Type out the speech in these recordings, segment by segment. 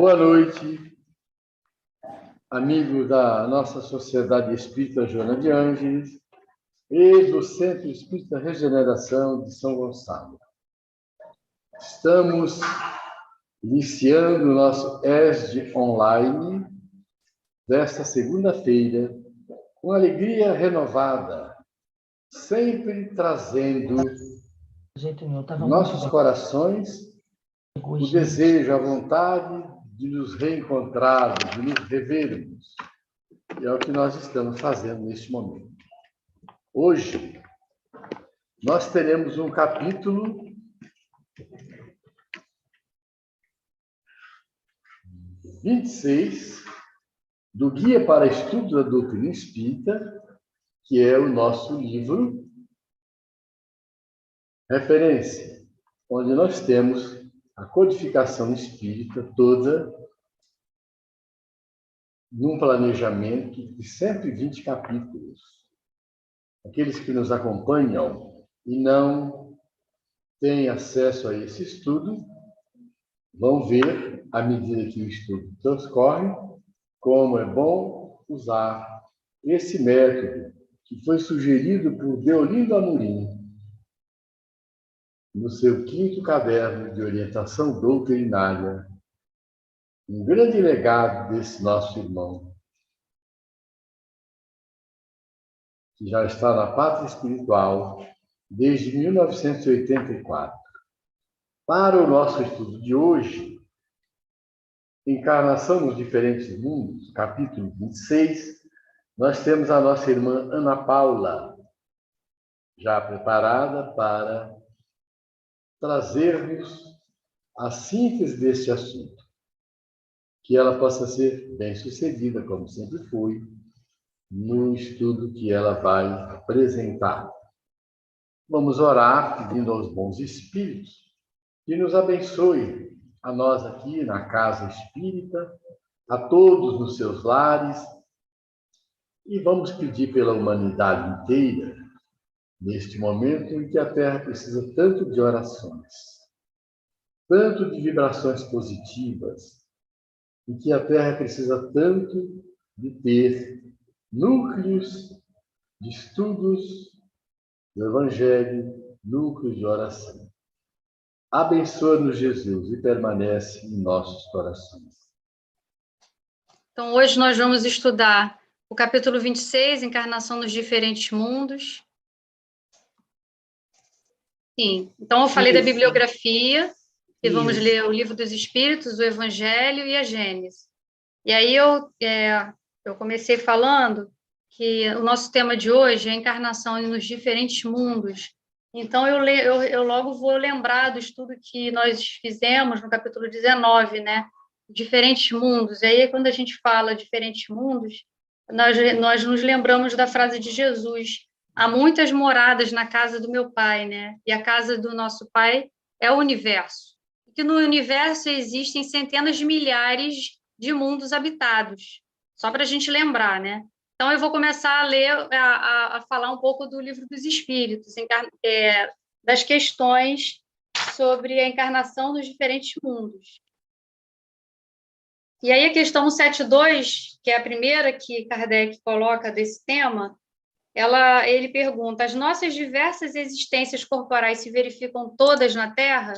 Boa noite, amigos da nossa Sociedade Espírita Joana de Ângeles e do Centro Espírita Regeneração de São Gonçalo. Estamos iniciando o nosso ESD online desta segunda-feira com alegria renovada, sempre trazendo nossos corações o desejo, a vontade de nos reencontrarmos, de nos revermos. E é o que nós estamos fazendo neste momento. Hoje, nós teremos um capítulo (26) do Guia para Estudo da Doutrina Espírita, que é o nosso livro referência, onde nós temos a codificação espírita toda num planejamento de 120 capítulos. Aqueles que nos acompanham e não têm acesso a esse estudo vão ver, à medida que o estudo transcorre, como é bom usar esse método que foi sugerido por Deolindo Amorim no seu 5º caderno de orientação doutrinária, um grande legado desse nosso irmão, que já está na pátria espiritual desde 1984. Para o nosso estudo de hoje, Encarnação nos Diferentes Mundos, capítulo 26, nós temos a nossa irmã Ana Paula, já preparada para trazermos a síntese deste assunto, que ela possa ser bem-sucedida, como sempre foi, no estudo que ela vai apresentar. Vamos orar pedindo aos bons espíritos que nos abençoe, a nós aqui na Casa Espírita, a todos nos seus lares, e vamos pedir pela humanidade inteira, neste momento em que a Terra precisa tanto de orações, tanto de vibrações positivas, em que a Terra precisa tanto de ter núcleos de estudos do Evangelho, núcleos de oração. Abençoa-nos, Jesus, e permanece em nossos corações. Então, hoje nós vamos estudar o capítulo 26, Encarnação nos Diferentes Mundos. Sim, então eu falei da bibliografia, e vamos ler o Livro dos Espíritos, o Evangelho e a Gênese. E aí eu comecei falando que o nosso tema de hoje é a encarnação nos diferentes mundos. Então, eu logo vou lembrar do estudo que nós fizemos no capítulo 19, né? Diferentes mundos. E aí, quando a gente fala diferentes mundos, nós nos lembramos da frase de Jesus: há muitas moradas na casa do meu Pai, né? E a casa do nosso Pai é o universo. E que no universo existem centenas de milhares de mundos habitados. Só para a gente lembrar, né? Então, eu vou começar a ler, a falar um pouco do Livro dos Espíritos, das questões sobre a encarnação dos diferentes mundos. E aí, a questão 172, que é a primeira que Kardec coloca desse tema, ele pergunta: as nossas diversas existências corporais se verificam todas na Terra?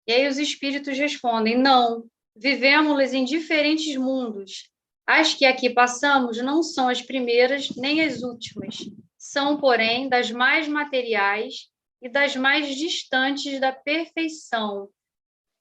E aí os espíritos respondem: não, vivemos em diferentes mundos. As que aqui passamos não são as primeiras nem as últimas. São, porém, das mais materiais e das mais distantes da perfeição. O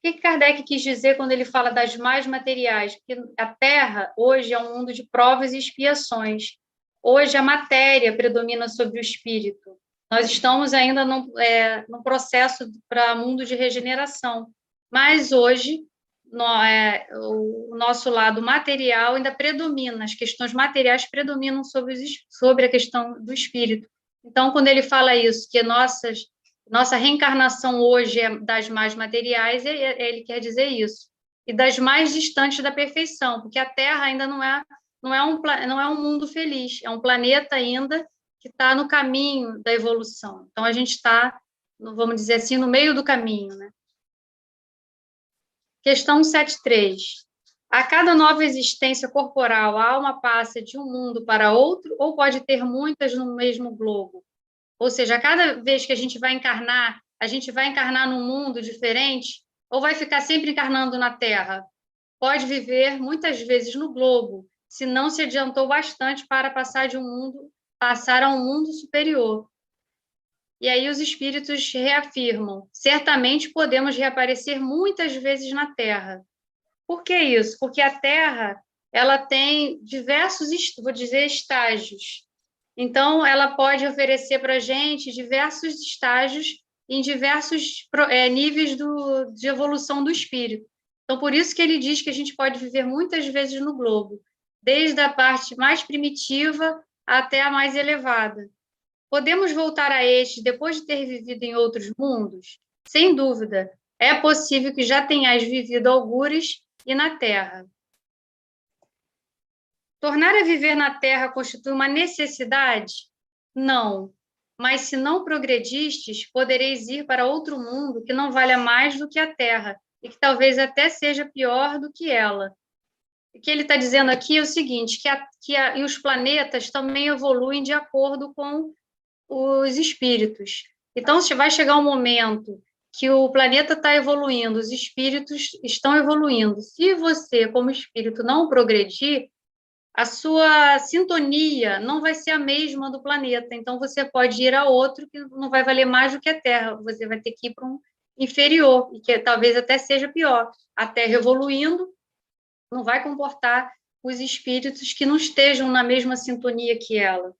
que Kardec quis dizer quando ele fala das mais materiais? Porque a Terra, hoje, é um mundo de provas e expiações. Hoje, a matéria predomina sobre o espírito. Nós estamos ainda num processo para mundo de regeneração. Mas, hoje, o nosso lado material ainda predomina, as questões materiais predominam sobre a questão do espírito. Então, quando ele fala isso, que nossa reencarnação hoje é das mais materiais, ele quer dizer isso. E das mais distantes da perfeição, porque a Terra ainda não é um mundo feliz, é um planeta ainda que está no caminho da evolução. Então, a gente está, vamos dizer assim, no meio do caminho, né? Questão 173. A cada nova existência corporal, a alma passa de um mundo para outro ou pode ter muitas no mesmo globo? Ou seja, a cada vez que a gente vai encarnar num mundo diferente ou vai ficar sempre encarnando na Terra? Pode viver muitas vezes no globo, se não se adiantou bastante para passar a um mundo superior. E aí os espíritos reafirmam: certamente podemos reaparecer muitas vezes na Terra. Por que isso? Porque a Terra, ela tem diversos, vou dizer, estágios. Então, ela pode oferecer para a gente diversos estágios em diversos níveis de evolução do espírito. Então, por isso que ele diz que a gente pode viver muitas vezes no globo, desde a parte mais primitiva até a mais elevada. Podemos voltar a este depois de ter vivido em outros mundos? Sem dúvida. É possível que já tenhais vivido algures e na Terra. Tornar a viver na Terra constitui uma necessidade? Não. Mas se não progredistes, podereis ir para outro mundo que não valha mais do que a Terra e que talvez até seja pior do que ela. O que ele está dizendo aqui é o seguinte, e os planetas também evoluem de acordo com os espíritos. Então, vai chegar um momento que o planeta está evoluindo, os espíritos estão evoluindo. Se você, como espírito, não progredir, a sua sintonia não vai ser a mesma do planeta. Então, você pode ir a outro que não vai valer mais do que a Terra. Você vai ter que ir para um inferior, e que talvez até seja pior. A Terra evoluindo não vai comportar os espíritos que não estejam na mesma sintonia que ela.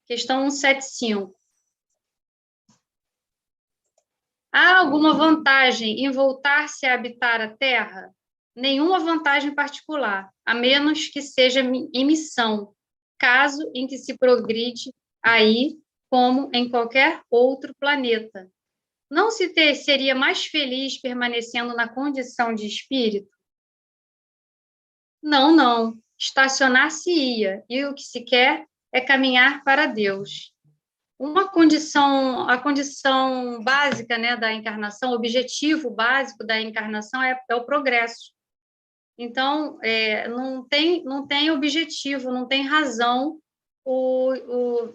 Questão 175. Há alguma vantagem em voltar-se a habitar a Terra? Nenhuma vantagem particular, a menos que seja em missão, caso em que se progride aí, como em qualquer outro planeta. Não seria mais feliz permanecendo na condição de espírito? Não, não. Estacionar-se-ia, e o que se quer é caminhar para Deus. A condição básica, né, da encarnação, o objetivo básico da encarnação é o progresso. Então, não tem objetivo, não tem razão o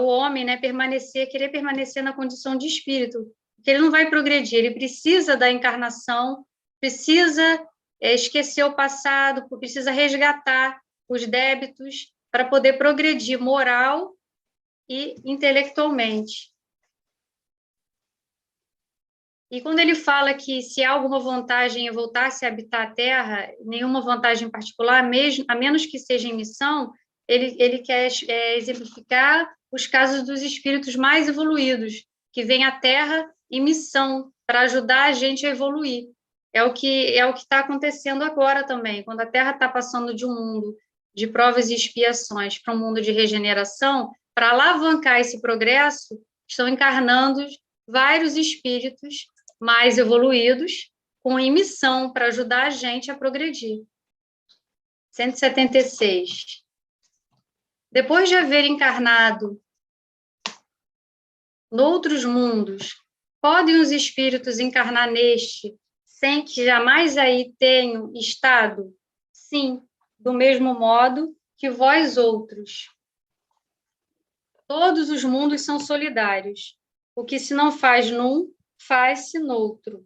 homem, né, querer permanecer na condição de espírito, porque ele não vai progredir, ele precisa da encarnação, precisa esquecer o passado, precisa resgatar os débitos para poder progredir moral e intelectualmente. E quando ele fala que se há alguma vantagem em voltar-se a habitar a Terra, nenhuma vantagem particular, mesmo, a menos que seja em missão, ele quer exemplificar os casos dos espíritos mais evoluídos, que vêm à Terra em missão, para ajudar a gente a evoluir. É o que está acontecendo agora também, quando a Terra está passando de um mundo de provas e expiações para um mundo de regeneração, para alavancar esse progresso, estão encarnando vários espíritos mais evoluídos, com missão para ajudar a gente a progredir. 176. Depois de haver encarnado noutros mundos, podem os espíritos encarnar neste, sem que jamais aí tenham estado? Sim, do mesmo modo que vós outros. Todos os mundos são solidários. O que se não faz num, faz-se noutro.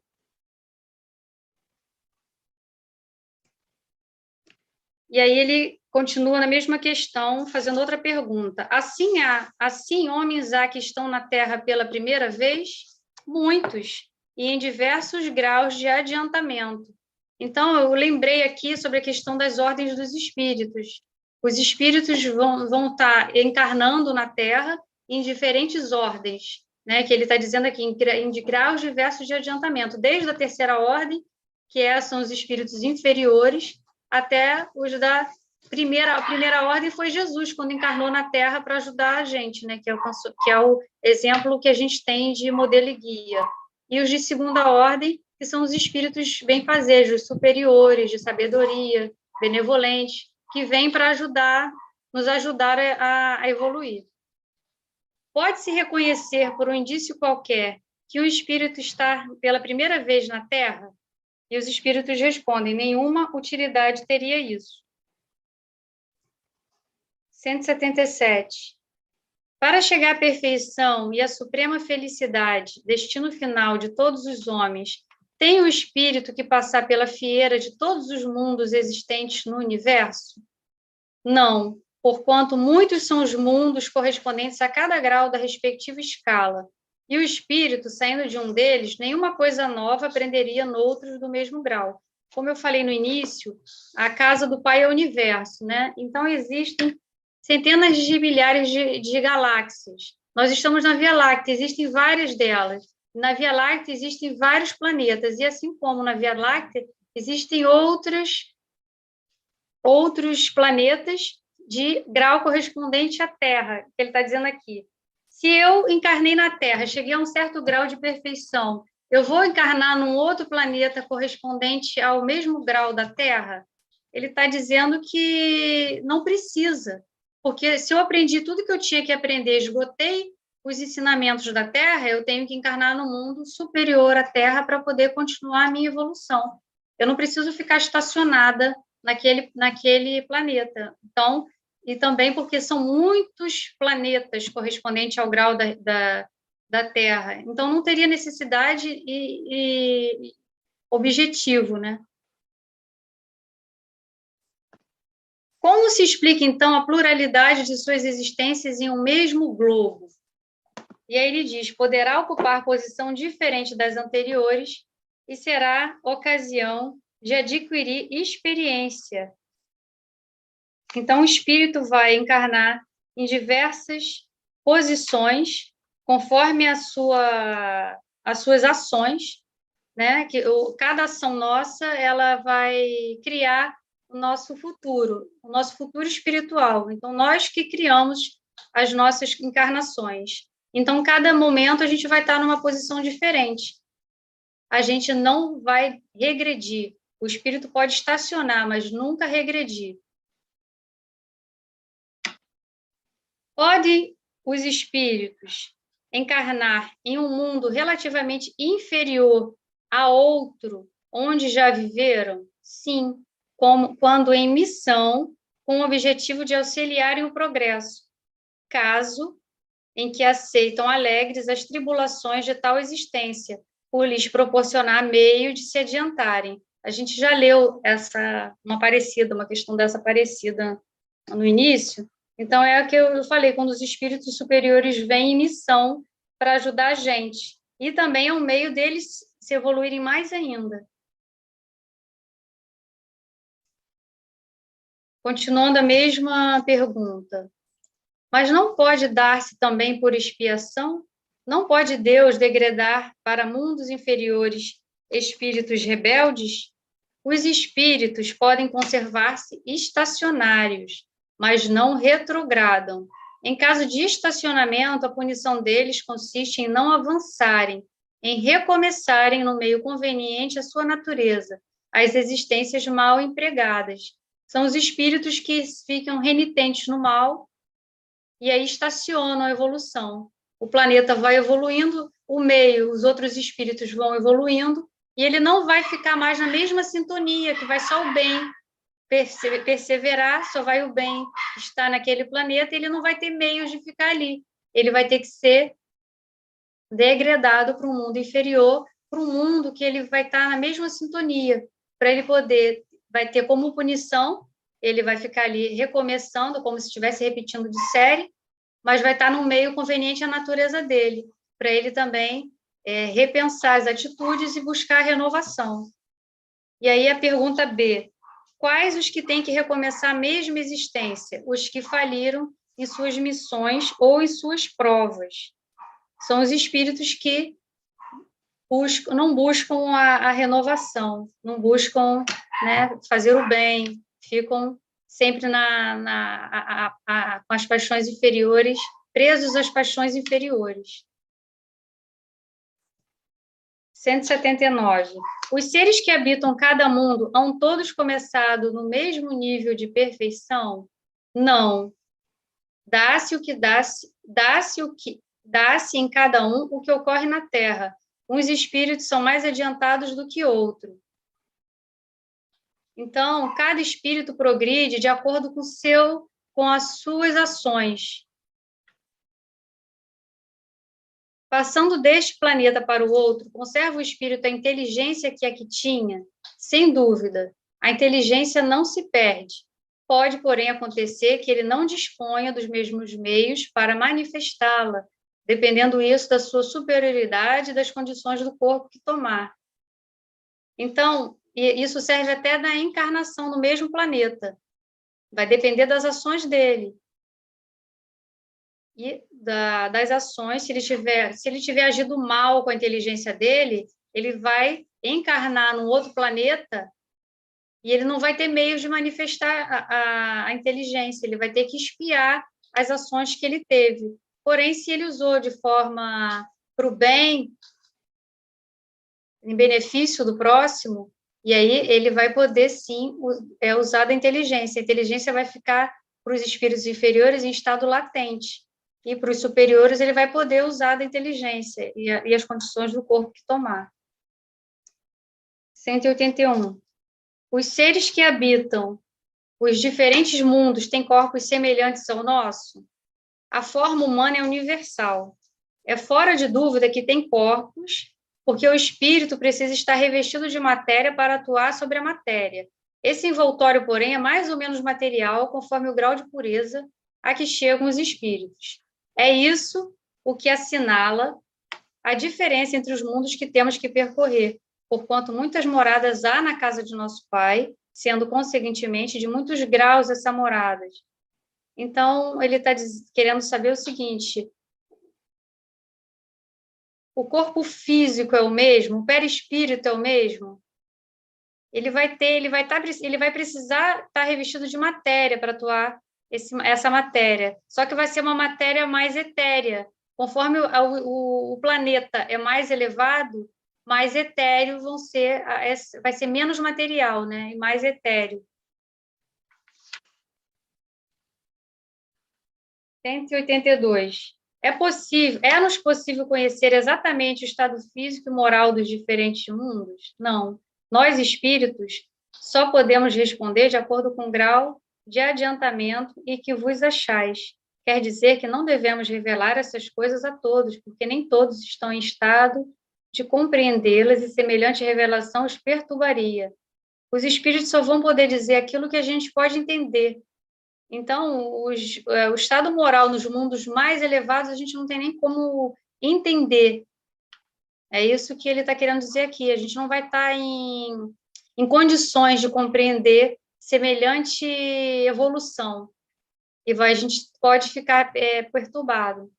E aí ele continua na mesma questão, fazendo outra pergunta. Assim homens há que estão na Terra pela primeira vez? Muitos, e em diversos graus de adiantamento. Então, eu lembrei aqui sobre a questão das ordens dos espíritos. Os espíritos vão estar encarnando na Terra em diferentes ordens, né, que ele está dizendo aqui, em graus diversos de adiantamento, desde a terceira ordem, que são os espíritos inferiores, até os da primeira. A primeira ordem foi Jesus, quando encarnou na Terra para ajudar a gente, né, que é o exemplo que a gente tem de modelo e guia. E os de segunda ordem, que são os espíritos benfazejos, superiores, de sabedoria, benevolentes, que vêm para nos ajudar a evoluir. Pode-se reconhecer por um indício qualquer que o espírito está pela primeira vez na Terra? E os espíritos respondem: nenhuma utilidade teria isso. 177. Para chegar à perfeição e à suprema felicidade, destino final de todos os homens, tem o espírito que passar pela fieira de todos os mundos existentes no universo? Não, porquanto muitos são os mundos correspondentes a cada grau da respectiva escala, e o espírito, saindo de um deles, nenhuma coisa nova aprenderia noutros do mesmo grau. Como eu falei no início, a casa do Pai é o universo, né? Então, existem centenas de milhares de galáxias. Nós estamos na Via Láctea, existem várias delas. Na Via Láctea existem vários planetas, e assim como na Via Láctea, existem outros planetas de grau correspondente à Terra, que ele está dizendo aqui. Se eu encarnei na Terra, cheguei a um certo grau de perfeição, eu vou encarnar num outro planeta correspondente ao mesmo grau da Terra? Ele está dizendo que não precisa, porque se eu aprendi tudo que eu tinha que aprender, esgotei os ensinamentos da Terra, eu tenho que encarnar no mundo superior à Terra para poder continuar a minha evolução. Eu não preciso ficar estacionada naquele planeta. Então, e também porque são muitos planetas correspondentes ao grau da Terra. Então, não teria necessidade e objetivo, né? Como se explica, então, a pluralidade de suas existências em um mesmo globo? E aí ele diz: poderá ocupar posição diferente das anteriores e será ocasião de adquirir experiência. Então, o espírito vai encarnar em diversas posições, conforme as suas ações, né? Cada ação nossa, ela vai criar o nosso futuro espiritual. Então, nós que criamos as nossas encarnações. Então, cada momento a gente vai estar numa posição diferente. A gente não vai regredir. O espírito pode estacionar, mas nunca regredir. Podem os espíritos encarnar em um mundo relativamente inferior a outro onde já viveram? Sim, quando em missão, com o objetivo de auxiliarem o progresso, caso em que aceitam alegres as tribulações de tal existência, por lhes proporcionar meio de se adiantarem. A gente já leu uma questão dessa parecida no início. Então, é o que eu falei, quando os espíritos superiores vêm em missão para ajudar a gente. E também é um meio deles se evoluírem mais ainda. Continuando a mesma pergunta. Mas não pode dar-se também por expiação? Não pode Deus degradar para mundos inferiores espíritos rebeldes? Os espíritos podem conservar-se estacionários, mas não retrogradam. Em caso de estacionamento, a punição deles consiste em não avançarem, em recomeçarem no meio conveniente à sua natureza, as existências mal empregadas. São os espíritos que ficam renitentes no mal e aí estacionam a evolução. O planeta vai evoluindo, o meio, os outros espíritos vão evoluindo, e ele não vai ficar mais na mesma sintonia, que vai só o bem perseverar, só vai o bem estar naquele planeta, ele não vai ter meios de ficar ali. Ele vai ter que ser degradado para um mundo inferior, para um mundo que ele vai estar na mesma sintonia, para ele poder, vai ter como punição, ele vai ficar ali recomeçando, como se estivesse repetindo de série, mas vai estar no meio conveniente à natureza dele, para ele também repensar as atitudes e buscar a renovação. E aí a pergunta B: quais os que têm que recomeçar a mesma existência? Os que faliram em suas missões ou em suas provas. São os espíritos que não buscam a renovação, não buscam, né, fazer o bem, ficam sempre com as paixões inferiores, presos às paixões inferiores. 179. Os seres que habitam cada mundo hão todos começado no mesmo nível de perfeição? Não. Dá-se em cada um o que ocorre na Terra. Uns espíritos são mais adiantados do que outros. Então, cada espírito progride de acordo com as suas ações. Passando deste planeta para o outro, conserva o espírito a inteligência que aqui tinha? Sem dúvida, a inteligência não se perde. Pode, porém, acontecer que ele não disponha dos mesmos meios para manifestá-la, dependendo isso da sua superioridade e das condições do corpo que tomar. Então, isso serve até na encarnação no mesmo planeta. Vai depender das ações dele. E das ações, se ele tiver agido mal com a inteligência dele, ele vai encarnar num outro planeta e ele não vai ter meios de manifestar a inteligência, ele vai ter que expiar as ações que ele teve. Porém, se ele usou de forma para o bem, em benefício do próximo, e aí ele vai poder, sim, usar da inteligência. A inteligência vai ficar para os espíritos inferiores em estado latente. E para os superiores, ele vai poder usar da inteligência e as condições do corpo que tomar. 181. Os seres que habitam os diferentes mundos têm corpos semelhantes ao nosso? A forma humana é universal. É fora de dúvida que tem corpos, porque o espírito precisa estar revestido de matéria para atuar sobre a matéria. Esse envoltório, porém, é mais ou menos material, conforme o grau de pureza a que chegam os espíritos. É isso o que assinala a diferença entre os mundos que temos que percorrer, porquanto muitas moradas há na casa de nosso Pai, sendo, consequentemente, de muitos graus essas moradas. Então, ele está querendo saber o seguinte: o corpo físico é o mesmo, o perispírito é o mesmo? Ele vai precisar estar revestido de matéria para atuar essa matéria, só que vai ser uma matéria mais etérea. Conforme o planeta é mais elevado, mais etéreo vai ser menos material, né? E mais etéreo. 182. É-nos possível conhecer exatamente o estado físico e moral dos diferentes mundos? Não. Nós, espíritos, só podemos responder de acordo com o grau de adiantamento e que vos achais. Quer dizer que não devemos revelar essas coisas a todos, porque nem todos estão em estado de compreendê-las e semelhante revelação os perturbaria. Os espíritos só vão poder dizer aquilo que a gente pode entender. Então, o estado moral nos mundos mais elevados a gente não tem nem como entender. É isso que ele está querendo dizer aqui. A gente não vai estar em condições de compreender semelhante evolução. E a gente pode ficar perturbado.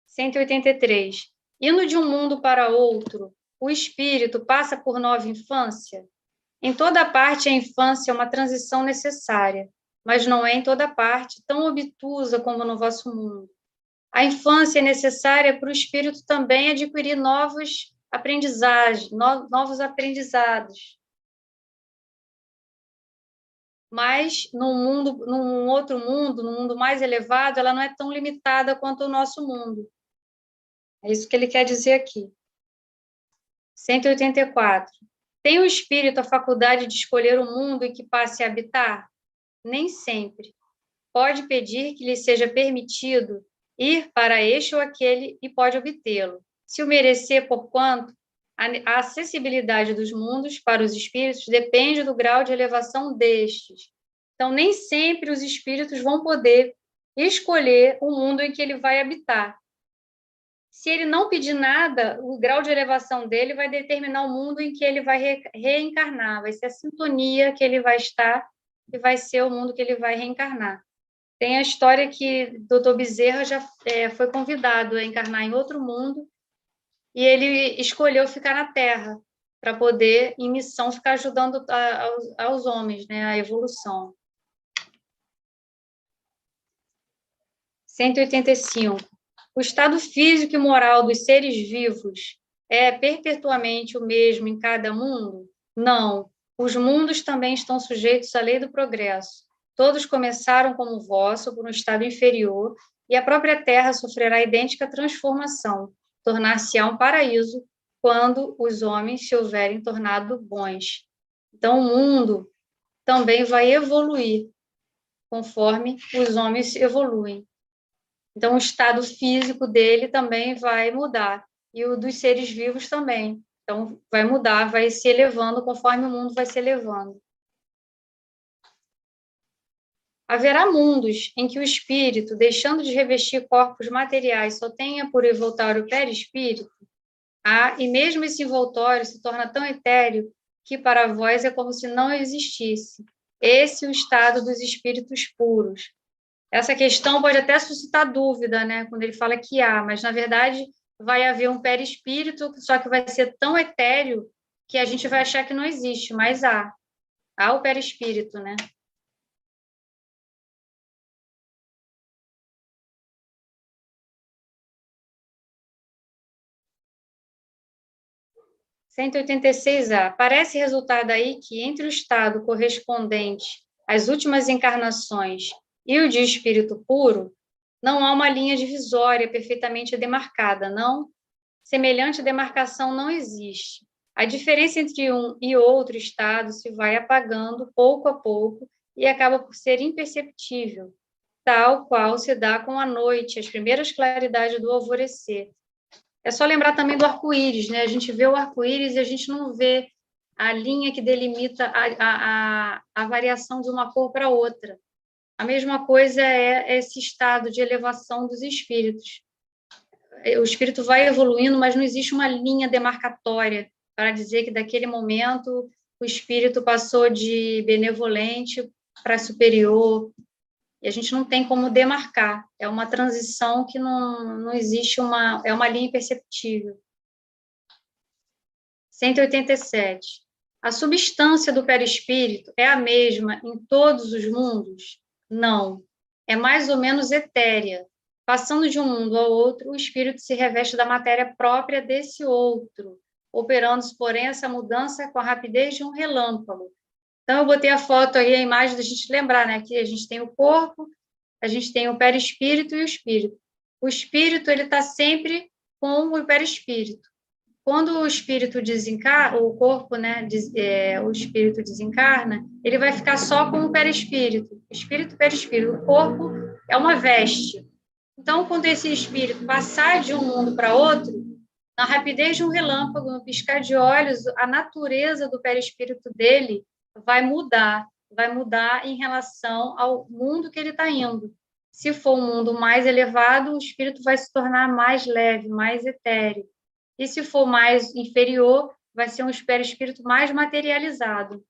183. Indo de um mundo para outro, o espírito passa por nova infância? Em toda parte, a infância é uma transição necessária, mas não é em toda parte tão obtusa como no vosso mundo. A infância é necessária para o espírito também adquirir novos aprendizados. Mas num outro mundo, num mundo mais elevado, ela não é tão limitada quanto o nosso mundo. É isso que ele quer dizer aqui. 184. Tem o espírito a faculdade de escolher o mundo em que passe a habitar? Nem sempre. Pode pedir que lhe seja permitido ir para este ou aquele e pode obtê-lo. Se o merecer, porquanto a acessibilidade dos mundos para os espíritos depende do grau de elevação destes. Então, nem sempre os espíritos vão poder escolher o mundo em que ele vai habitar. Se ele não pedir nada, o grau de elevação dele vai determinar o mundo em que ele vai reencarnar, vai ser a sintonia que ele vai estar e vai ser o mundo que ele vai reencarnar. Tem a história que o Dr. Bezerra já foi convidado a encarnar em outro mundo e ele escolheu ficar na Terra para poder, em missão, ficar ajudando aos homens, né, a evolução. 185. O estado físico e moral dos seres vivos é perpetuamente o mesmo em cada mundo? Não. Os mundos também estão sujeitos à lei do progresso. Todos começaram como o vosso, por um estado inferior, e a própria Terra sofrerá idêntica transformação, tornar-se-á um paraíso quando os homens se houverem tornado bons. Então, o mundo também vai evoluir conforme os homens evoluem. Então, o estado físico dele também vai mudar, e o dos seres vivos também. Então, vai mudar, vai se elevando conforme o mundo vai se elevando. Haverá mundos em que o espírito, deixando de revestir corpos materiais, só tenha por envoltório o perispírito, e mesmo esse envoltório se torna tão etéreo que para vós é como se não existisse. Esse é o estado dos espíritos puros. Essa questão pode até suscitar dúvida, né, quando ele fala que há, mas, na verdade, vai haver um perispírito, só que vai ser tão etéreo que a gente vai achar que não existe, mas há. Há o perispírito, né? Cento e 186A. Parece resultar daí que, entre o estado correspondente às últimas encarnações e o de espírito puro, não há uma linha divisória perfeitamente demarcada, não? Semelhante demarcação não existe. A diferença entre um e outro estado se vai apagando pouco a pouco e acaba por ser imperceptível, tal qual se dá com a noite, as primeiras claridades do alvorecer. É só lembrar também do arco-íris, né? A gente vê o arco-íris e a gente não vê a linha que delimita a variação de uma cor para outra. A mesma coisa é esse estado de elevação dos espíritos. O espírito vai evoluindo, mas não existe uma linha demarcatória para dizer que, daquele momento, o espírito passou de benevolente para superior, e a gente não tem como demarcar. É uma transição que não existe é uma linha imperceptível. 187. A substância do perispírito é a mesma em todos os mundos? Não. É mais ou menos etérea. Passando de um mundo ao outro, o espírito se reveste da matéria própria desse outro, operando-se, porém, essa mudança com a rapidez de um relâmpago. Então, eu botei a foto aí, a imagem da gente lembrar, né? Que a gente tem o corpo, a gente tem o perispírito e o espírito. O espírito, ele está sempre com o perispírito. Quando o espírito desencarna, o corpo, né, o espírito desencarna, ele vai ficar só com o perispírito. Espírito, perispírito. O corpo é uma veste. Então, quando esse espírito passar de um mundo para outro, na rapidez de um relâmpago, no piscar de olhos, a natureza do perispírito dele vai mudar em relação ao mundo que ele está indo. Se for um mundo mais elevado, o espírito vai se tornar mais leve, mais etéreo. E se for mais inferior, vai ser um perispírito mais materializado.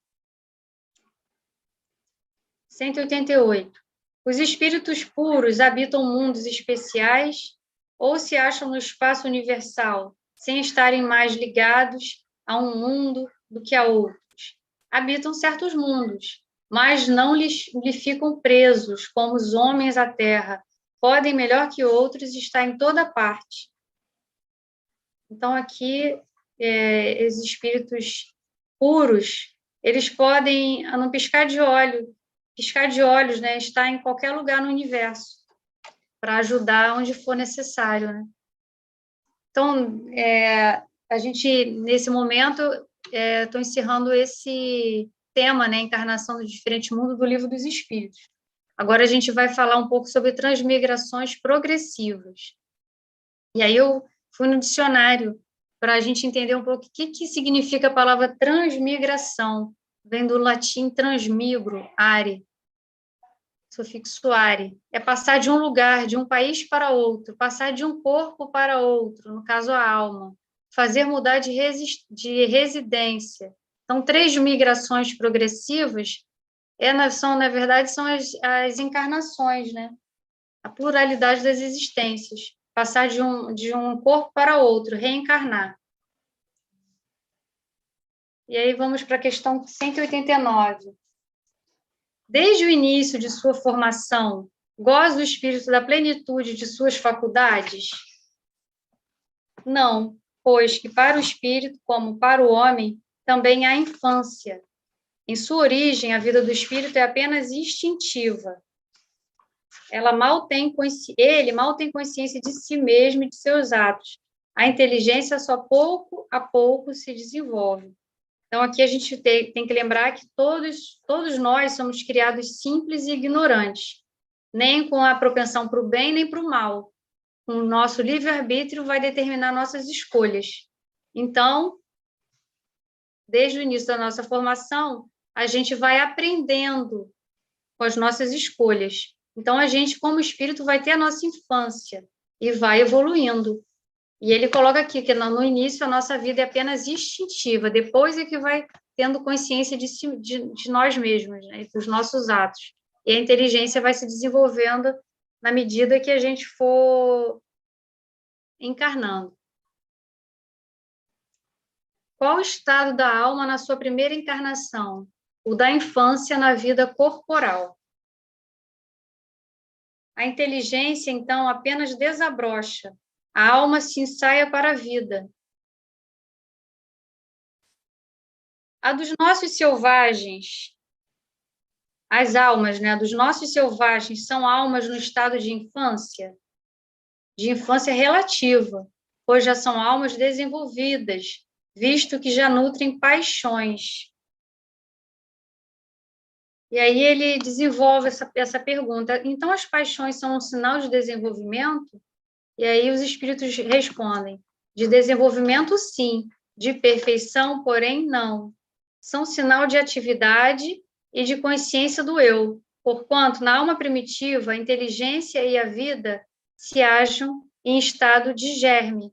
188. Os espíritos puros habitam mundos especiais ou se acham no espaço universal, sem estarem mais ligados a um mundo do que a outros. Habitam certos mundos, mas não lhe ficam presos, como os homens à terra. Podem, melhor que outros, estar em toda parte. Então, aqui, os espíritos puros, eles podem, num piscar de olhos, né, estar em qualquer lugar no universo, para ajudar onde for necessário, né? Então, a gente, nesse momento, estou encerrando esse tema, né, Encarnação do Diferente Mundo, do Livro dos Espíritos. Agora a gente vai falar um pouco sobre transmigrações progressivas. E aí eu fui no dicionário para a gente entender um pouco o que significa a palavra transmigração. Vem do latim transmigro, are, sufixo are. É passar de um lugar, de um país para outro, passar de um corpo para outro, no caso a alma, fazer mudar de residência. Então, transmigrações progressivas na verdade, são as encarnações, né? A pluralidade das existências. Passar de um corpo para outro, reencarnar. E aí vamos para a questão 189. Desde o início de sua formação, goza o espírito da plenitude de suas faculdades? Não, pois que para o espírito, como para o homem, também há infância. Em sua origem, a vida do espírito é apenas instintiva. Ele mal tem consciência de si mesmo e de seus atos. A inteligência só pouco a pouco se desenvolve. Então, aqui a gente tem que lembrar que todos nós somos criados simples e ignorantes, nem com a propensão para o bem, nem para o mal. O nosso livre-arbítrio vai determinar nossas escolhas. Então, desde o início da nossa formação, a gente vai aprendendo com as nossas escolhas. Então, a gente, como espírito, vai ter a nossa infância e vai evoluindo. E ele coloca aqui que no início a nossa vida é apenas instintiva, depois é que vai tendo consciência de nós mesmos, né, dos nossos atos. E a inteligência vai se desenvolvendo na medida que a gente for encarnando. Qual o estado da alma na sua primeira encarnação? O da infância na vida corporal. A inteligência, então, apenas desabrocha. A alma se ensaia para a vida. A dos nossos selvagens, as almas, né, dos nossos selvagens são almas no estado de infância relativa, pois já são almas desenvolvidas, visto que já nutrem paixões. E aí ele desenvolve essa pergunta. Então, as paixões são um sinal de desenvolvimento? E aí os espíritos respondem, de desenvolvimento, sim, de perfeição, porém, não. São sinal de atividade e de consciência do eu, porquanto, na alma primitiva, a inteligência e a vida se acham em estado de germe.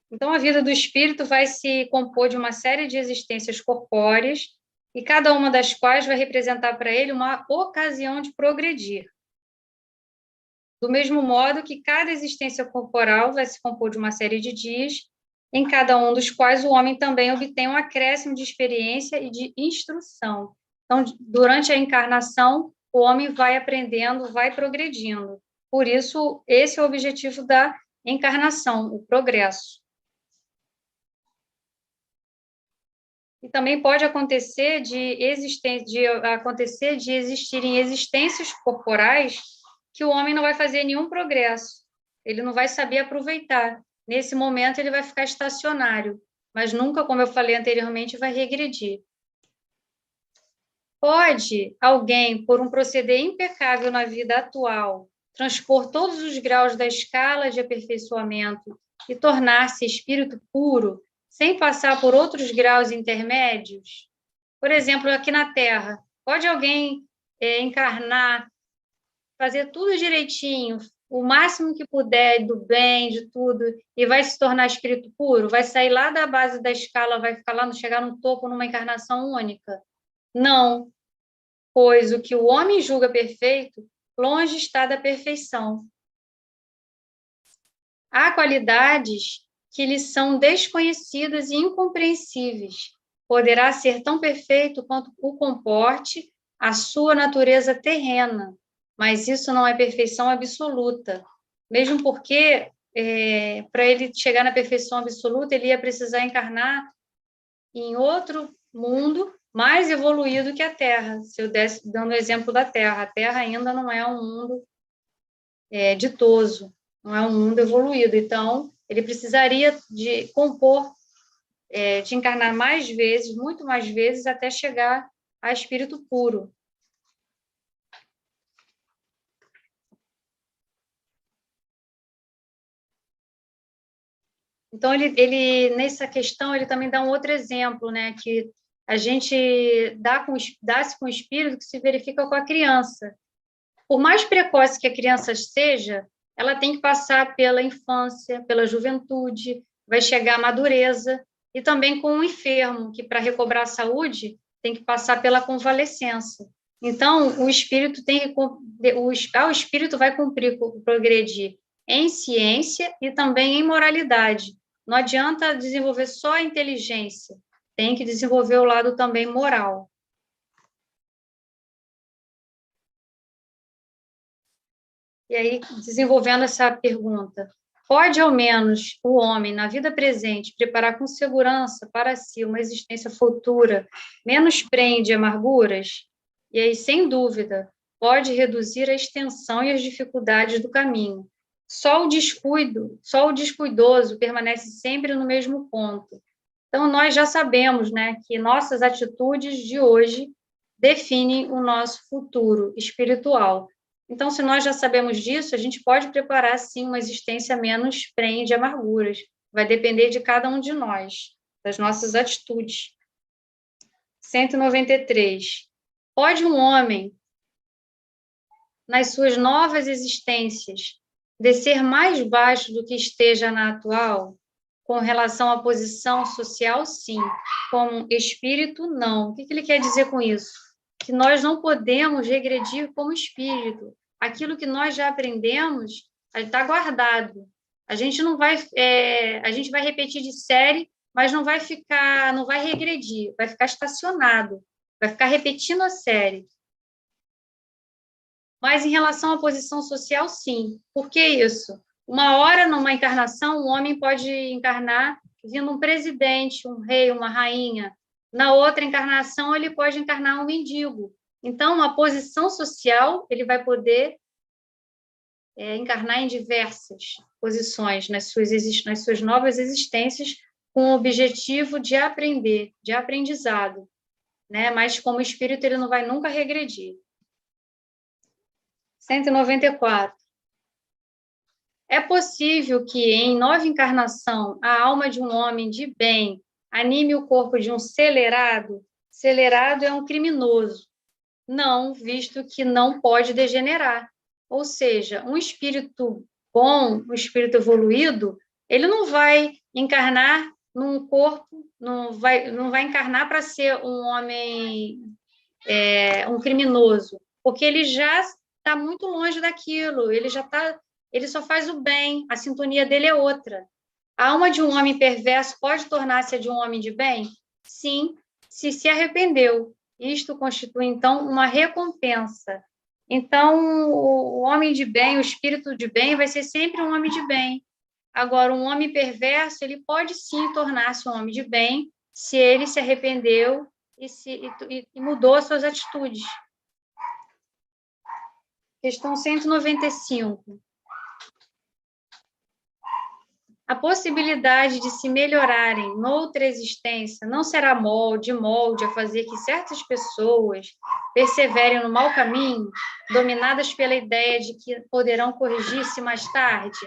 Então, a vida do espírito vai se compor de uma série de existências corpóreas, e cada uma das quais vai representar para ele uma ocasião de progredir. Do mesmo modo que cada existência corporal vai se compor de uma série de dias, em cada um dos quais o homem também obtém um acréscimo de experiência e de instrução. Então, durante a encarnação, o homem vai aprendendo, vai progredindo. Por isso, esse é o objetivo da encarnação, o progresso. E também pode acontecer de existirem existências corporais que o homem não vai fazer nenhum progresso, ele não vai saber aproveitar. Nesse momento, ele vai ficar estacionário, mas nunca, como eu falei anteriormente, vai regredir. Pode alguém, por um proceder impecável na vida atual, transpor todos os graus da escala de aperfeiçoamento e tornar-se espírito puro, sem passar por outros graus intermédios? Por exemplo, aqui na Terra, pode alguém encarnar, fazer tudo direitinho, o máximo que puder, do bem, de tudo, e vai se tornar espírito puro? Vai sair lá da base da escala, vai ficar lá, chegar no topo numa encarnação única? Não, pois o que o homem julga perfeito, longe está da perfeição. Há qualidades que lhe são desconhecidas e incompreensíveis. Poderá ser tão perfeito quanto o comporte a sua natureza terrena, mas isso não é perfeição absoluta, mesmo porque, para ele chegar na perfeição absoluta, ele ia precisar encarnar em outro mundo mais evoluído que a Terra. Se eu desse, dando o exemplo da Terra, a Terra ainda não é um mundo ditoso, não é um mundo evoluído, então ele precisaria de compor, de encarnar mais vezes, muito mais vezes, até chegar a espírito puro. Então, nessa questão, ele também dá um outro exemplo, né, que a gente dá-se com o espírito que se verifica com a criança. Por mais precoce que a criança seja, ela tem que passar pela infância, pela juventude, vai chegar à madureza, e também com o enfermo, que para recobrar a saúde tem que passar pela convalescença. Então, o espírito o espírito vai progredir em ciência e também em moralidade. Não adianta desenvolver só a inteligência, tem que desenvolver o lado também moral. E aí, desenvolvendo essa pergunta, pode, ao menos, o homem, na vida presente, preparar com segurança para si uma existência futura menos prende amarguras? E aí, sem dúvida, pode reduzir a extensão e as dificuldades do caminho. Só o descuidoso permanece sempre no mesmo ponto. Então, nós já sabemos, né, que nossas atitudes de hoje definem o nosso futuro espiritual. Então, se nós já sabemos disso, a gente pode preparar, sim, uma existência menos prenhe de amarguras. Vai depender de cada um de nós, das nossas atitudes. 193. Pode um homem, nas suas novas existências, descer mais baixo do que esteja na atual? Com relação à posição social, sim. Como espírito, não. O que ele quer dizer com isso? Que nós não podemos regredir como espírito. Aquilo que nós já aprendemos está guardado. A gente não vai, a gente vai repetir de série, mas não vai regredir, vai ficar estacionado, vai ficar repetindo a série. Mas em relação à posição social, sim. Por que isso? Uma hora, numa encarnação, um homem pode encarnar vindo um presidente, um rei, uma rainha. Na outra encarnação, ele pode encarnar um mendigo. Então, a posição social, ele vai poder encarnar em diversas posições nas suas novas existências, com o objetivo de aprender, de aprendizado, né? Mas como espírito, ele não vai nunca regredir. 194. É possível que, em nova encarnação, a alma de um homem de bem anime o corpo de um celerado? Celerado é um criminoso. Não, visto que não pode degenerar. Ou seja, um espírito bom, um espírito evoluído, ele não vai encarnar num corpo, não vai encarnar para ser um homem, um criminoso, porque ele já está muito longe daquilo, ele só faz o bem, a sintonia dele é outra. A alma de um homem perverso pode tornar-se a de um homem de bem? Sim, se arrependeu. Isto constitui, então, uma recompensa. Então, o homem de bem, o espírito de bem, vai ser sempre um homem de bem. Agora, um homem perverso, ele pode sim tornar-se um homem de bem, se ele se arrependeu e mudou as suas atitudes. Questão 195. A possibilidade de se melhorarem noutra existência não será molde a fazer que certas pessoas perseverem no mau caminho, dominadas pela ideia de que poderão corrigir-se mais tarde?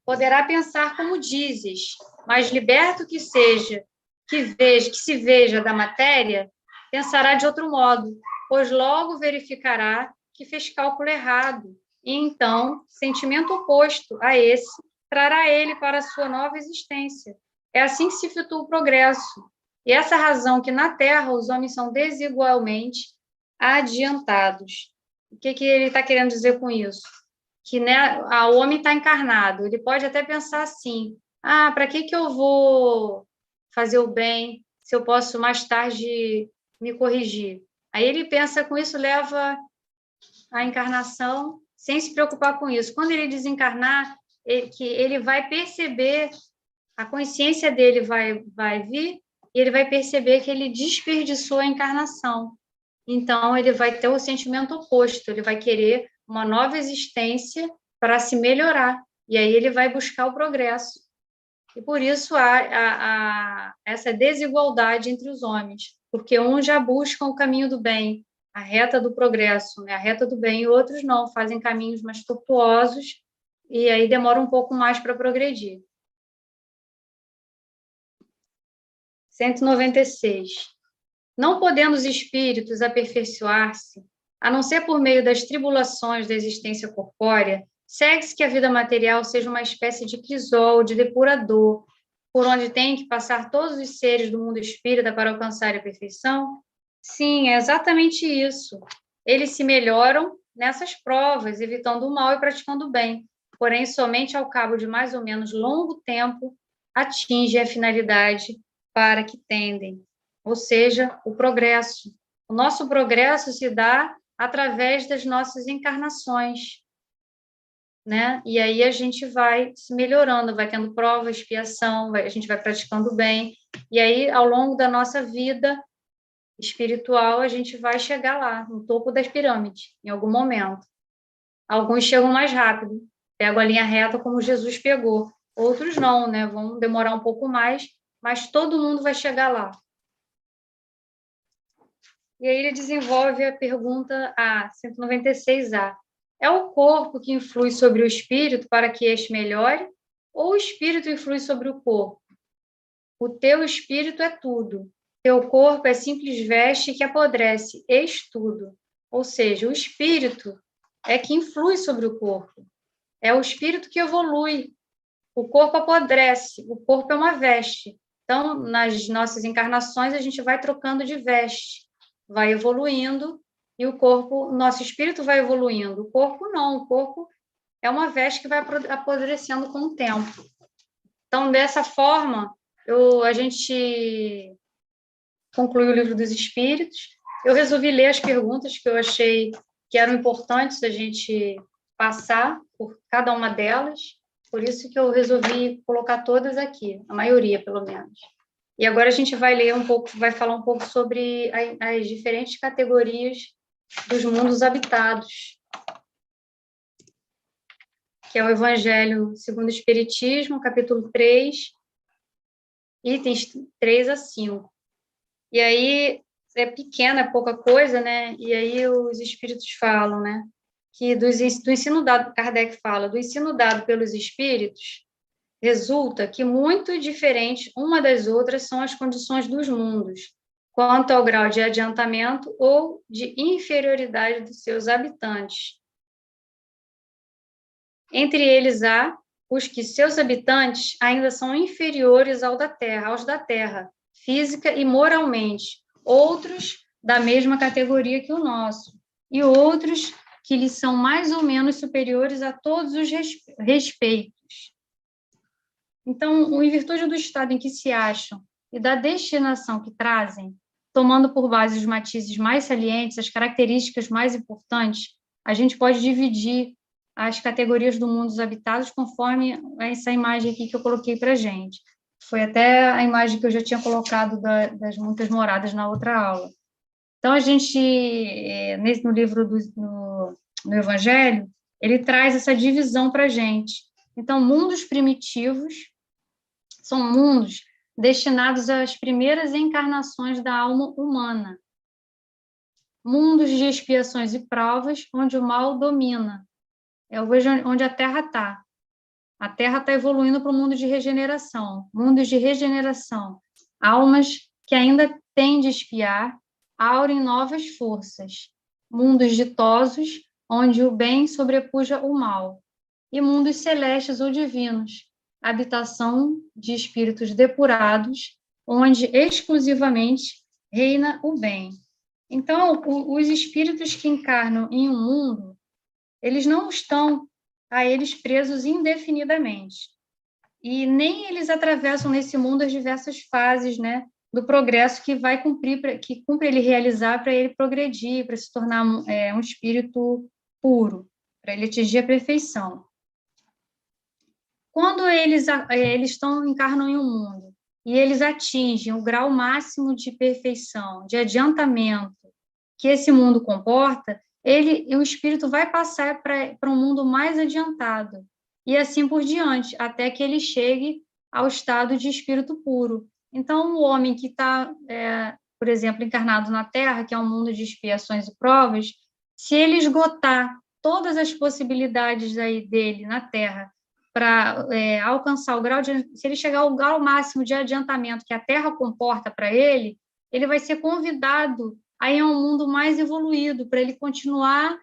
Poderá pensar como dizes, mas liberto que seja, que se veja da matéria, pensará de outro modo, pois logo verificará que fez cálculo errado, e então, sentimento oposto a esse, trará ele para a sua nova existência. É assim que se efetua o progresso. E essa razão que na Terra os homens são desigualmente adiantados. O que ele está querendo dizer com isso? Que, né, o homem está encarnado, ele pode até pensar assim, para que eu vou fazer o bem se eu posso mais tarde me corrigir? Aí ele pensa com isso, leva a encarnação sem se preocupar com isso. Quando ele desencarnar, ele vai perceber, a consciência dele vai vir, e ele vai perceber que ele desperdiçou a encarnação. Então, ele vai ter o sentimento oposto, ele vai querer uma nova existência para se melhorar, e aí ele vai buscar o progresso. E por isso há essa desigualdade entre os homens, porque uns já buscam o caminho do bem, a reta do progresso, né? A reta do bem, e outros não, fazem caminhos mais tortuosos, e aí demora um pouco mais para progredir. 196. Não podendo os espíritos aperfeiçoar-se, a não ser por meio das tribulações da existência corpórea, segue-se que a vida material seja uma espécie de crisol, de depurador, por onde tem que passar todos os seres do mundo espírita para alcançar a perfeição? Sim, é exatamente isso. Eles se melhoram nessas provas, evitando o mal e praticando o bem. Porém, somente ao cabo de mais ou menos longo tempo, atingem a finalidade para que tendem, ou seja, o progresso. O nosso progresso se dá através das nossas encarnações, né? E aí a gente vai se melhorando, vai tendo prova, expiação, a gente vai praticando bem, e aí, ao longo da nossa vida, espiritual, a gente vai chegar lá, no topo das pirâmides, em algum momento. Alguns chegam mais rápido, pegam a linha reta como Jesus pegou. Outros não, né? Vão demorar um pouco mais, mas todo mundo vai chegar lá. E aí ele desenvolve a pergunta 196A. É o corpo que influi sobre o espírito para que este melhore? Ou o espírito influi sobre o corpo? O teu espírito é tudo. Teu corpo é simples veste que apodrece, eis tudo. Ou seja, o espírito é que influi sobre o corpo. É o espírito que evolui. O corpo apodrece, o corpo é uma veste. Então, nas nossas encarnações, a gente vai trocando de veste, vai evoluindo, e o corpo, nosso espírito vai evoluindo. O corpo não, o corpo é uma veste que vai apodrecendo com o tempo. Então, dessa forma, a gente conclui o livro dos Espíritos. Eu resolvi ler as perguntas que eu achei que eram importantes a gente passar por cada uma delas, por isso que eu resolvi colocar todas aqui, a maioria, pelo menos. E agora a gente vai ler um pouco, vai falar um pouco sobre as diferentes categorias dos mundos habitados, que é o Evangelho segundo o Espiritismo, capítulo 3, itens 3 a 5. E aí, é pequena, é pouca coisa, né? E aí os espíritos falam, né? Que do ensino dado, Kardec fala, do ensino dado pelos espíritos, resulta que muito diferentes uma das outras são as condições dos mundos, quanto ao grau de adiantamento ou de inferioridade dos seus habitantes. Entre eles há os que seus habitantes ainda são inferiores aos da Terra, física e moralmente, outros da mesma categoria que o nosso, e outros que lhes são mais ou menos superiores a todos os respeitos. Então, em virtude do estado em que se acham e da destinação que trazem, tomando por base os matizes mais salientes, as características mais importantes, a gente pode dividir as categorias do mundo dos habitados conforme essa imagem aqui que eu coloquei para a gente. Foi até a imagem que eu já tinha colocado das muitas moradas na outra aula. Então, a gente, no livro no Evangelho, ele traz essa divisão para a gente. Então, mundos primitivos são mundos destinados às primeiras encarnações da alma humana. Mundos de expiações e provas, onde o mal domina. É onde a Terra está. A Terra está evoluindo para o mundo de regeneração. Mundos de regeneração. Almas que ainda têm de expiar, aurem novas forças. Mundos ditosos, onde o bem sobrepuja o mal. E mundos celestes ou divinos, habitação de espíritos depurados, onde exclusivamente reina o bem. Então, os espíritos que encarnam em um mundo, eles não estão a eles presos indefinidamente. E nem eles atravessam nesse mundo as diversas fases, né, do progresso que vai que cumpre ele realizar para ele progredir, para se tornar um espírito puro, para ele atingir a perfeição. Quando eles encarnam em um mundo e eles atingem o grau máximo de perfeição, de adiantamento que esse mundo comporta, o espírito vai passar para um mundo mais adiantado, e assim por diante, até que ele chegue ao estado de espírito puro. Então, o homem que está, por exemplo, encarnado na Terra, que é um mundo de expiações e provas, se ele esgotar todas as possibilidades aí dele na Terra para alcançar o grau se ele chegar ao grau máximo de adiantamento que a Terra comporta para ele, ele vai ser convidado aí é um mundo mais evoluído, para ele continuar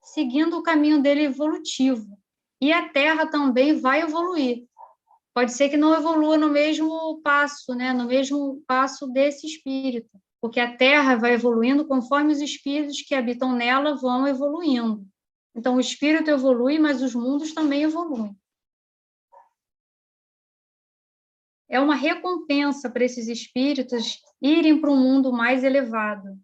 seguindo o caminho dele evolutivo. E a Terra também vai evoluir. Pode ser que não evolua no mesmo passo, né? No mesmo passo desse espírito, porque a Terra vai evoluindo conforme os espíritos que habitam nela vão evoluindo. Então, o espírito evolui, mas os mundos também evoluem. É uma recompensa para esses espíritos irem para um mundo mais elevado.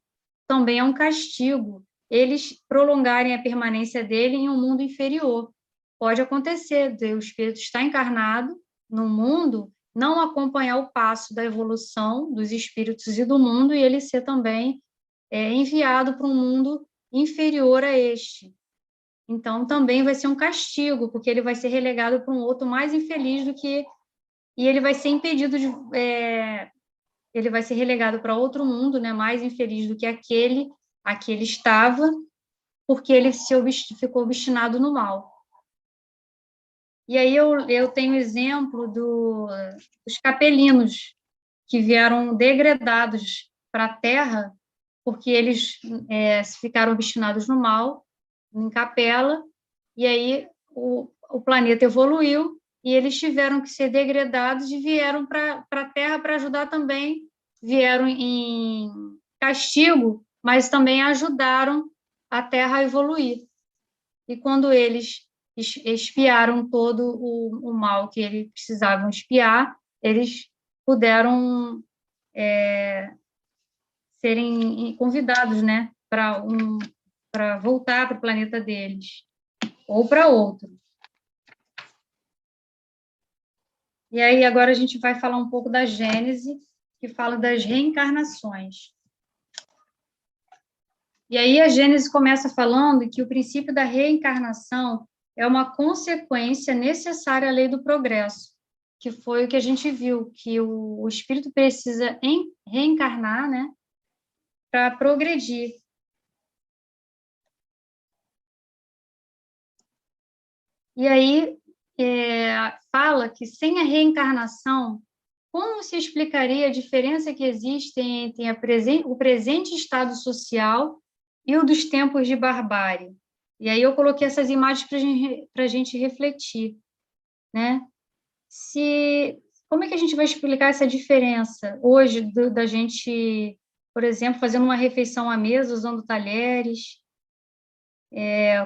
Também é um castigo eles prolongarem a permanência dele em um mundo inferior. Pode acontecer, o espírito está encarnado no mundo não acompanhar o passo da evolução dos espíritos e do mundo, e ele ser também enviado para um mundo inferior a este. Então, também vai ser um castigo, porque ele vai ser relegado para um outro mais infeliz do que... E ele vai ser impedido de... ele vai ser relegado para outro mundo, né, mais infeliz do que aquele a que ele estava, porque ele ficou obstinado no mal. E aí eu tenho exemplo dos capelinos, que vieram degradados para a Terra, porque eles ficaram obstinados no mal, em Capela, e aí o planeta evoluiu, e eles tiveram que ser degradados e vieram para a Terra para ajudar também, vieram em castigo, mas também ajudaram a Terra a evoluir. E quando eles expiaram todo o mal que eles precisavam expiar, eles puderam serem convidados, né, para voltar para o planeta deles, ou para outro. E aí, agora a gente vai falar um pouco da Gênese, que fala das reencarnações. E aí a Gênese começa falando que o princípio da reencarnação é uma consequência necessária à lei do progresso, que foi o que a gente viu, que o espírito precisa reencarnar, né, para progredir. E aí fala que sem a reencarnação, como se explicaria a diferença que existe entre o presente estado social e o dos tempos de barbárie? E aí eu coloquei essas imagens para a gente refletir, né? Como é que a gente vai explicar essa diferença hoje da gente, por exemplo, fazendo uma refeição à mesa, usando talheres,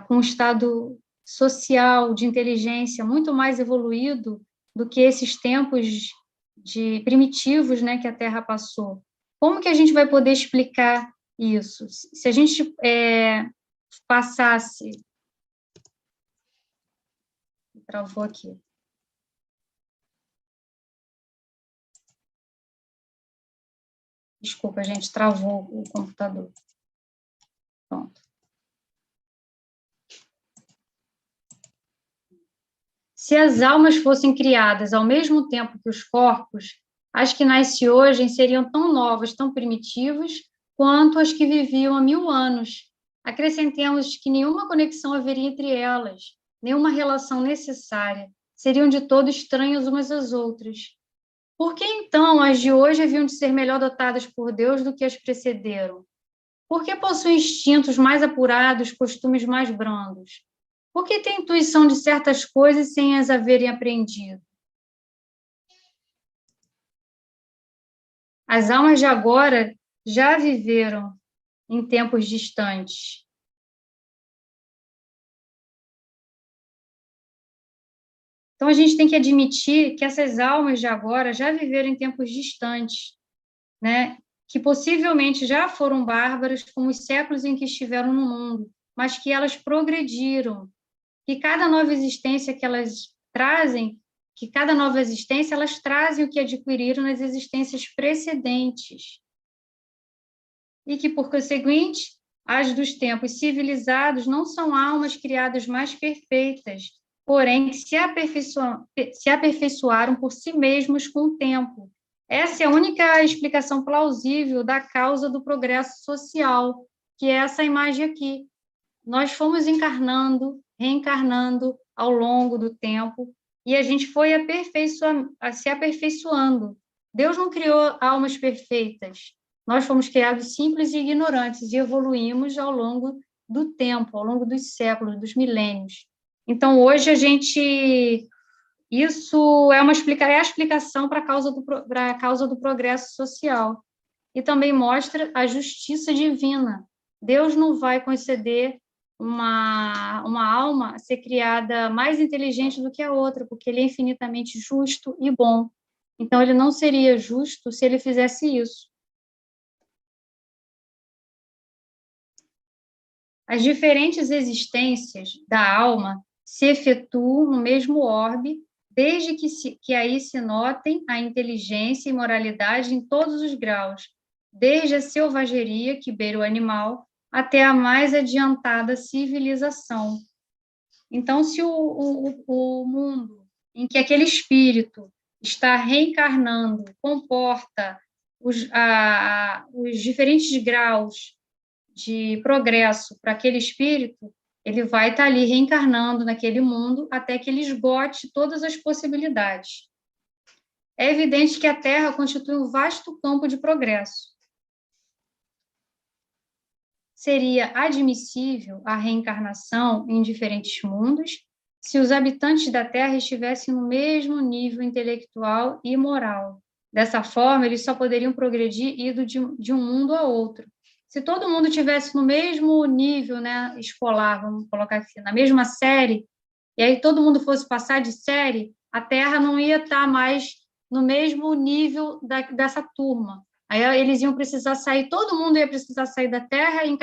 com um estado social, de inteligência muito mais evoluído do que esses tempos primitivos, né, que a Terra passou? Como que a gente vai poder explicar isso? Se a gente passasse... Travou aqui. Desculpa, gente, travou o computador. Pronto. Se as almas fossem criadas ao mesmo tempo que os corpos, as que nascem hoje seriam tão novas, tão primitivas, quanto as que viviam há 1000 anos. Acrescentemos que nenhuma conexão haveria entre elas, nenhuma relação necessária, seriam de todo estranhas umas às outras. Por que, então, as de hoje haviam de ser melhor dotadas por Deus do que as precederam? Por que possuem instintos mais apurados, costumes mais brandos? Por que têm intuição de certas coisas sem as haverem aprendido? As almas de agora já viveram em tempos distantes. Então, a gente tem que admitir que essas almas de agora já viveram em tempos distantes, né? Que possivelmente já foram bárbaras como os séculos em que estiveram no mundo, mas que elas progrediram, que cada nova existência que elas trazem, que cada nova existência elas trazem o que adquiriram nas existências precedentes. E que, por conseguinte, as dos tempos civilizados não são almas criadas mais perfeitas, porém que se aperfeiçoaram por si mesmos com o tempo. Essa é a única explicação plausível da causa do progresso social, que é essa imagem aqui. Nós fomos encarnando, reencarnando ao longo do tempo, e a gente foi se aperfeiçoando. Deus não criou almas perfeitas. Nós fomos criados simples e ignorantes e evoluímos ao longo do tempo, ao longo dos séculos, dos milênios. Então, hoje isso é a explicação para a causa do progresso social. E também mostra a justiça divina. Deus não vai conceder uma alma a ser criada mais inteligente do que a outra, porque ele é infinitamente justo e bom. Então, ele não seria justo se ele fizesse isso. As diferentes existências da alma se efetuam no mesmo orbe, desde que aí se notem a inteligência e moralidade em todos os graus, desde a selvageria que beira o animal até a mais adiantada civilização. Então, se o mundo em que aquele espírito está reencarnando comporta os diferentes graus de progresso para aquele espírito, ele vai estar ali reencarnando naquele mundo até que ele esgote todas as possibilidades. É evidente que a Terra constitui um vasto campo de progresso. Seria admissível a reencarnação em diferentes mundos se os habitantes da Terra estivessem no mesmo nível intelectual e moral. Dessa forma, eles só poderiam progredir indo de um mundo a outro. Se todo mundo tivesse no mesmo nível, né, escolar, vamos colocar assim, na mesma série, e aí todo mundo fosse passar de série, a Terra não ia estar mais no mesmo nível dessa turma. Aí eles iam precisar sair, todo mundo ia precisar sair da Terra e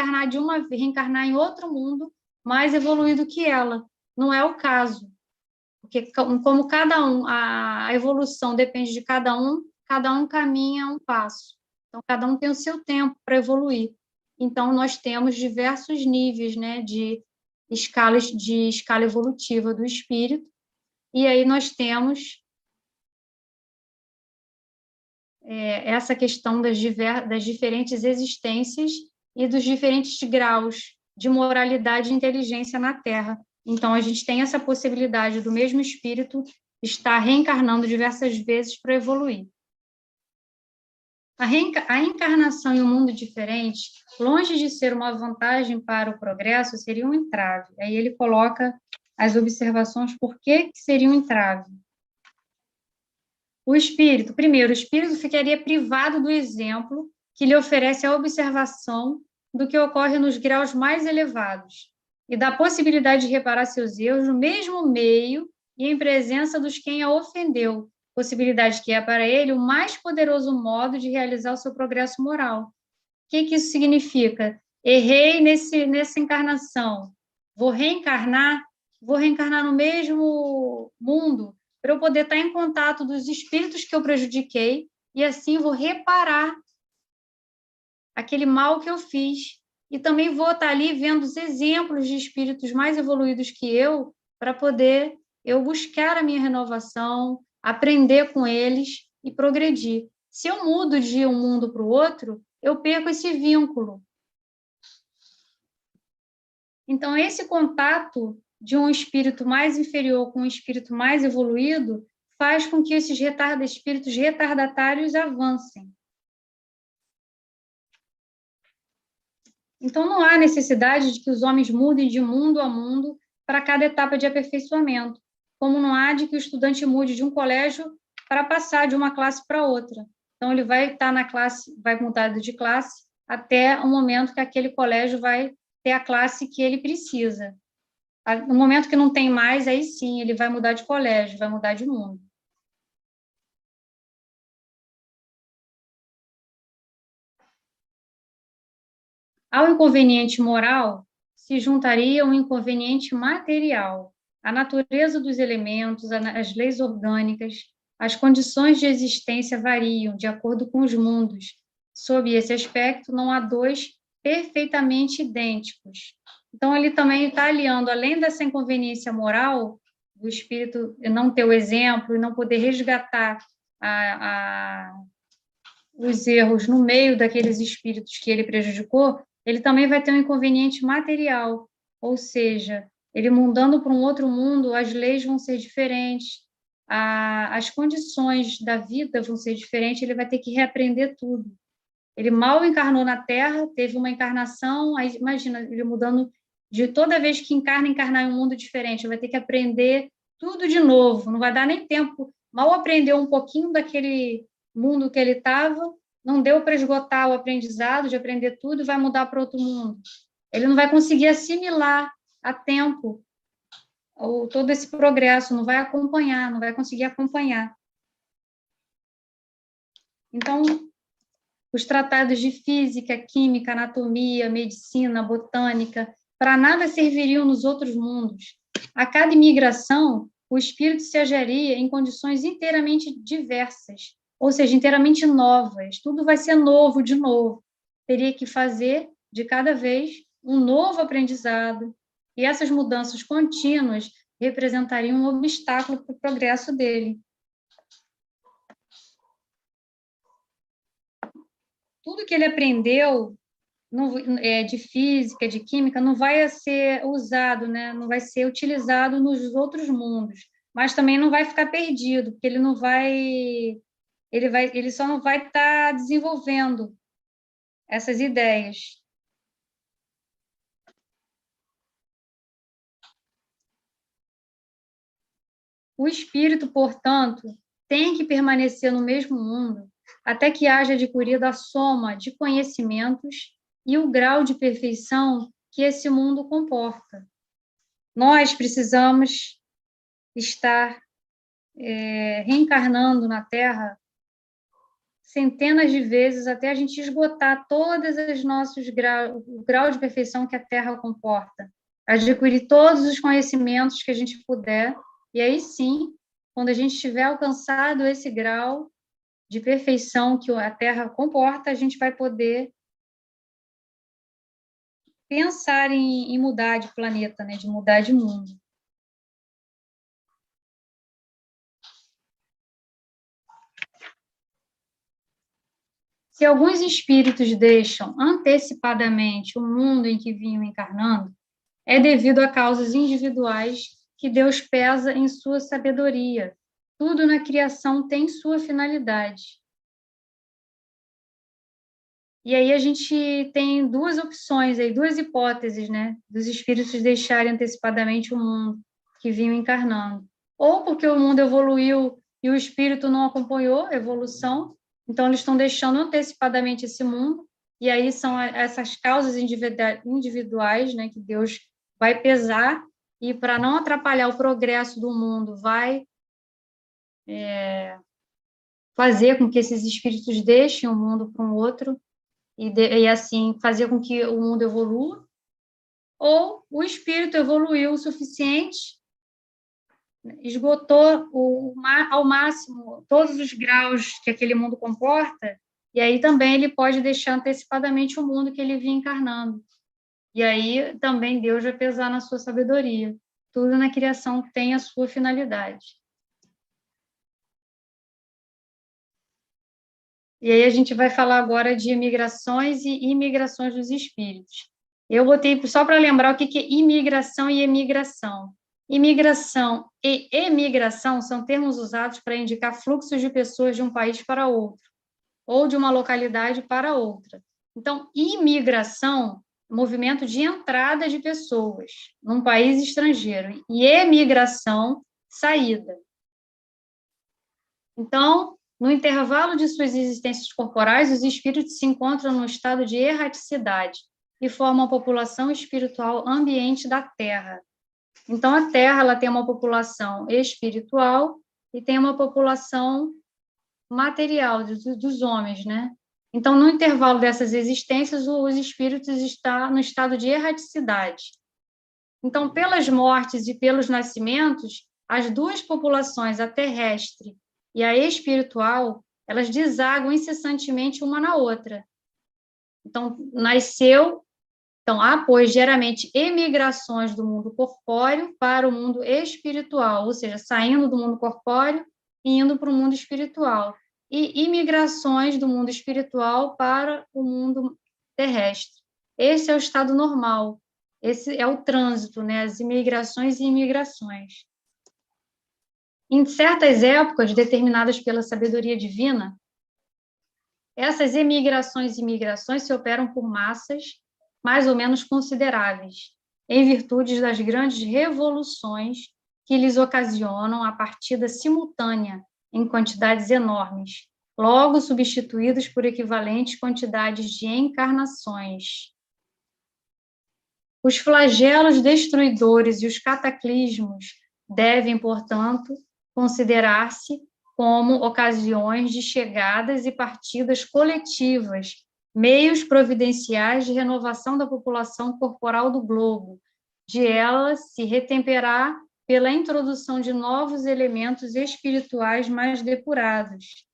reencarnar em outro mundo mais evoluído que ela. Não é o caso, porque como a evolução depende de cada um caminha um passo. Então, cada um tem o seu tempo para evoluir. Então, nós temos diversos níveis, né, de escala evolutiva do espírito, e aí nós temos essa questão das diferentes existências e dos diferentes graus de moralidade e inteligência na Terra. Então, a gente tem essa possibilidade do mesmo espírito estar reencarnando diversas vezes para evoluir. A encarnação em um mundo diferente, longe de ser uma vantagem para o progresso, seria um entrave. Aí ele coloca as observações por que seria um entrave. Primeiro, o espírito ficaria privado do exemplo que lhe oferece a observação do que ocorre nos graus mais elevados e da possibilidade de reparar seus erros no mesmo meio e em presença dos quem a ofendeu, possibilidade que é para ele o mais poderoso modo de realizar o seu progresso moral. O que isso significa? Errei nessa encarnação, vou reencarnar no mesmo mundo, para eu poder estar em contato dos espíritos que eu prejudiquei, e assim vou reparar aquele mal que eu fiz. E também vou estar ali vendo os exemplos de espíritos mais evoluídos que eu, para poder eu buscar a minha renovação, aprender com eles e progredir. Se eu mudo de um mundo para o outro, eu perco esse vínculo. Então, esse contato de um espírito mais inferior com um espírito mais evoluído faz com que esses espíritos retardatários avancem. Então, não há necessidade de que os homens mudem de mundo a mundo para cada etapa de aperfeiçoamento, como não há de que o estudante mude de um colégio para passar de uma classe para outra. Então, ele vai estar na classe, vai mudar de classe até o momento que aquele colégio vai ter a classe que ele precisa. No momento que não tem mais, aí sim, ele vai mudar de colégio, vai mudar de mundo. Ao inconveniente moral, se juntaria um inconveniente material. A natureza dos elementos, as leis orgânicas, as condições de existência variam de acordo com os mundos. Sob esse aspecto, não há dois perfeitamente idênticos. Então, ele também está aliando, além dessa inconveniência moral, do espírito não ter o exemplo e não poder resgatar os erros no meio daqueles espíritos que ele prejudicou, ele também vai ter um inconveniente material, ou seja, ele mudando para um outro mundo, as leis vão ser diferentes, as condições da vida vão ser diferentes, ele vai ter que reaprender tudo. Ele mal encarnou na Terra, teve uma encarnação, aí imagina, ele mudando de toda vez que encarnar em um mundo diferente, ele vai ter que aprender tudo de novo, não vai dar nem tempo, mal aprendeu um pouquinho daquele mundo que ele estava, não deu para esgotar o aprendizado, de aprender tudo, e vai mudar para outro mundo. Ele não vai conseguir assimilar a tempo todo esse progresso, não vai conseguir acompanhar. Então, os tratados de física, química, anatomia, medicina, botânica, para nada serviriam nos outros mundos. A cada imigração, o espírito se agiria em condições inteiramente diversas, ou seja, inteiramente novas. Tudo vai ser novo de novo. Teria que fazer, de cada vez, um novo aprendizado. E essas mudanças contínuas representariam um obstáculo para o progresso dele. Tudo que ele aprendeu de física, de química, não vai ser usado, né? Não vai ser utilizado nos outros mundos, mas também não vai ficar perdido, porque ele só não vai estar desenvolvendo essas ideias. O espírito, portanto, tem que permanecer no mesmo mundo até que haja adquirido a soma de conhecimentos e o grau de perfeição que esse mundo comporta. Nós precisamos estar reencarnando na Terra centenas de vezes até a gente esgotar todos os nossos o grau de perfeição que a Terra comporta, adquirir todos os conhecimentos que a gente puder, e aí sim, quando a gente tiver alcançado esse grau de perfeição que a Terra comporta, a gente vai poder pensar em mudar de planeta, né, de mudar de mundo. Se alguns espíritos deixam antecipadamente o mundo em que vinham encarnando, é devido a causas individuais que Deus pesa em sua sabedoria. Tudo na criação tem sua finalidade. E aí a gente tem duas opções, aí, duas hipóteses, né, dos espíritos deixarem antecipadamente o mundo que vinham encarnando. Ou porque o mundo evoluiu e o espírito não acompanhou a evolução, então eles estão deixando antecipadamente esse mundo, e aí são essas causas individuais, né, que Deus vai pesar, e para não atrapalhar o progresso do mundo, vai fazer com que esses espíritos deixem o mundo para um outro, e assim fazer com que o mundo evolua, ou o espírito evoluiu o suficiente, esgotou ao máximo todos os graus que aquele mundo comporta, e aí também ele pode deixar antecipadamente o mundo que ele vinha encarnando. E aí também Deus vai pesar na sua sabedoria. Tudo na criação tem a sua finalidade. E aí a gente vai falar agora de imigrações e imigrações dos espíritos. Eu botei só para lembrar o que é imigração e emigração. Imigração e emigração são termos usados para indicar fluxos de pessoas de um país para outro, ou de uma localidade para outra. Então, imigração, movimento de entrada de pessoas num país estrangeiro, e emigração, saída. Então, no intervalo de suas existências corporais, os espíritos se encontram num estado de erraticidade e formam a população espiritual ambiente da Terra. Então, a Terra ela tem uma população espiritual e tem uma população material dos homens, né? Então, no intervalo dessas existências, os espíritos estão no estado de erraticidade. Então, pelas mortes e pelos nascimentos, as duas populações, a terrestre e a espiritual, elas desaguam incessantemente uma na outra. Então, há, pois, geralmente, emigrações do mundo corpóreo para o mundo espiritual, ou seja, saindo do mundo corpóreo e indo para o mundo espiritual, e imigrações do mundo espiritual para o mundo terrestre. Esse é o estado normal, esse é o trânsito, né? As imigrações e imigrações. Em certas épocas, determinadas pela sabedoria divina, essas emigrações e imigrações se operam por massas mais ou menos consideráveis, em virtude das grandes revoluções que lhes ocasionam a partida simultânea em quantidades enormes, logo substituídos por equivalentes quantidades de encarnações. Os flagelos destruidores e os cataclismos devem, portanto, considerar-se como ocasiões de chegadas e partidas coletivas, meios providenciais de renovação da população corporal do globo, de ela se retemperar pela introdução de novos elementos espirituais mais depurados.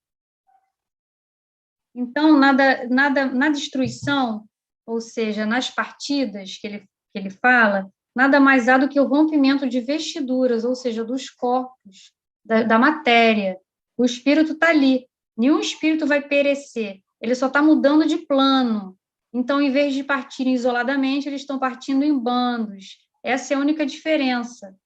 Então, na destruição, ou seja, nas partidas que ele fala, nada mais há do que o rompimento de vestiduras, ou seja, dos corpos, da matéria. O espírito está ali. Nenhum espírito vai perecer. Ele só está mudando de plano. Então, em vez de partirem isoladamente, eles estão partindo em bandos. Essa é a única diferença.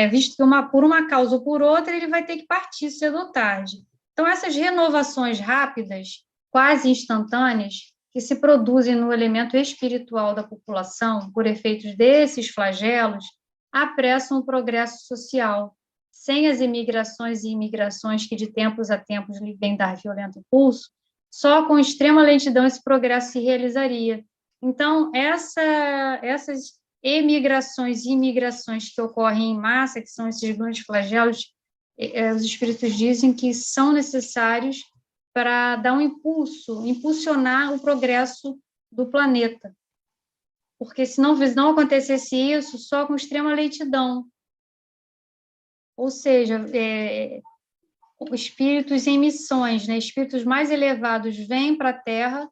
Visto que por uma causa ou por outra, ele vai ter que partir cedo ou tarde. Então, essas renovações rápidas, quase instantâneas, que se produzem no elemento espiritual da população por efeitos desses flagelos, apressam o progresso social. Sem as emigrações e imigrações que de tempos a tempos lhe vêm dar violento impulso, só com extrema lentidão esse progresso se realizaria. Então, essas emigrações e imigrações que ocorrem em massa, que são esses grandes flagelos, os espíritos dizem que são necessários para dar um impulso, impulsionar o progresso do planeta. Porque se não acontecesse isso, só com extrema lentidão. Ou seja, espíritos em missões, né? Espíritos mais elevados vêm para a Terra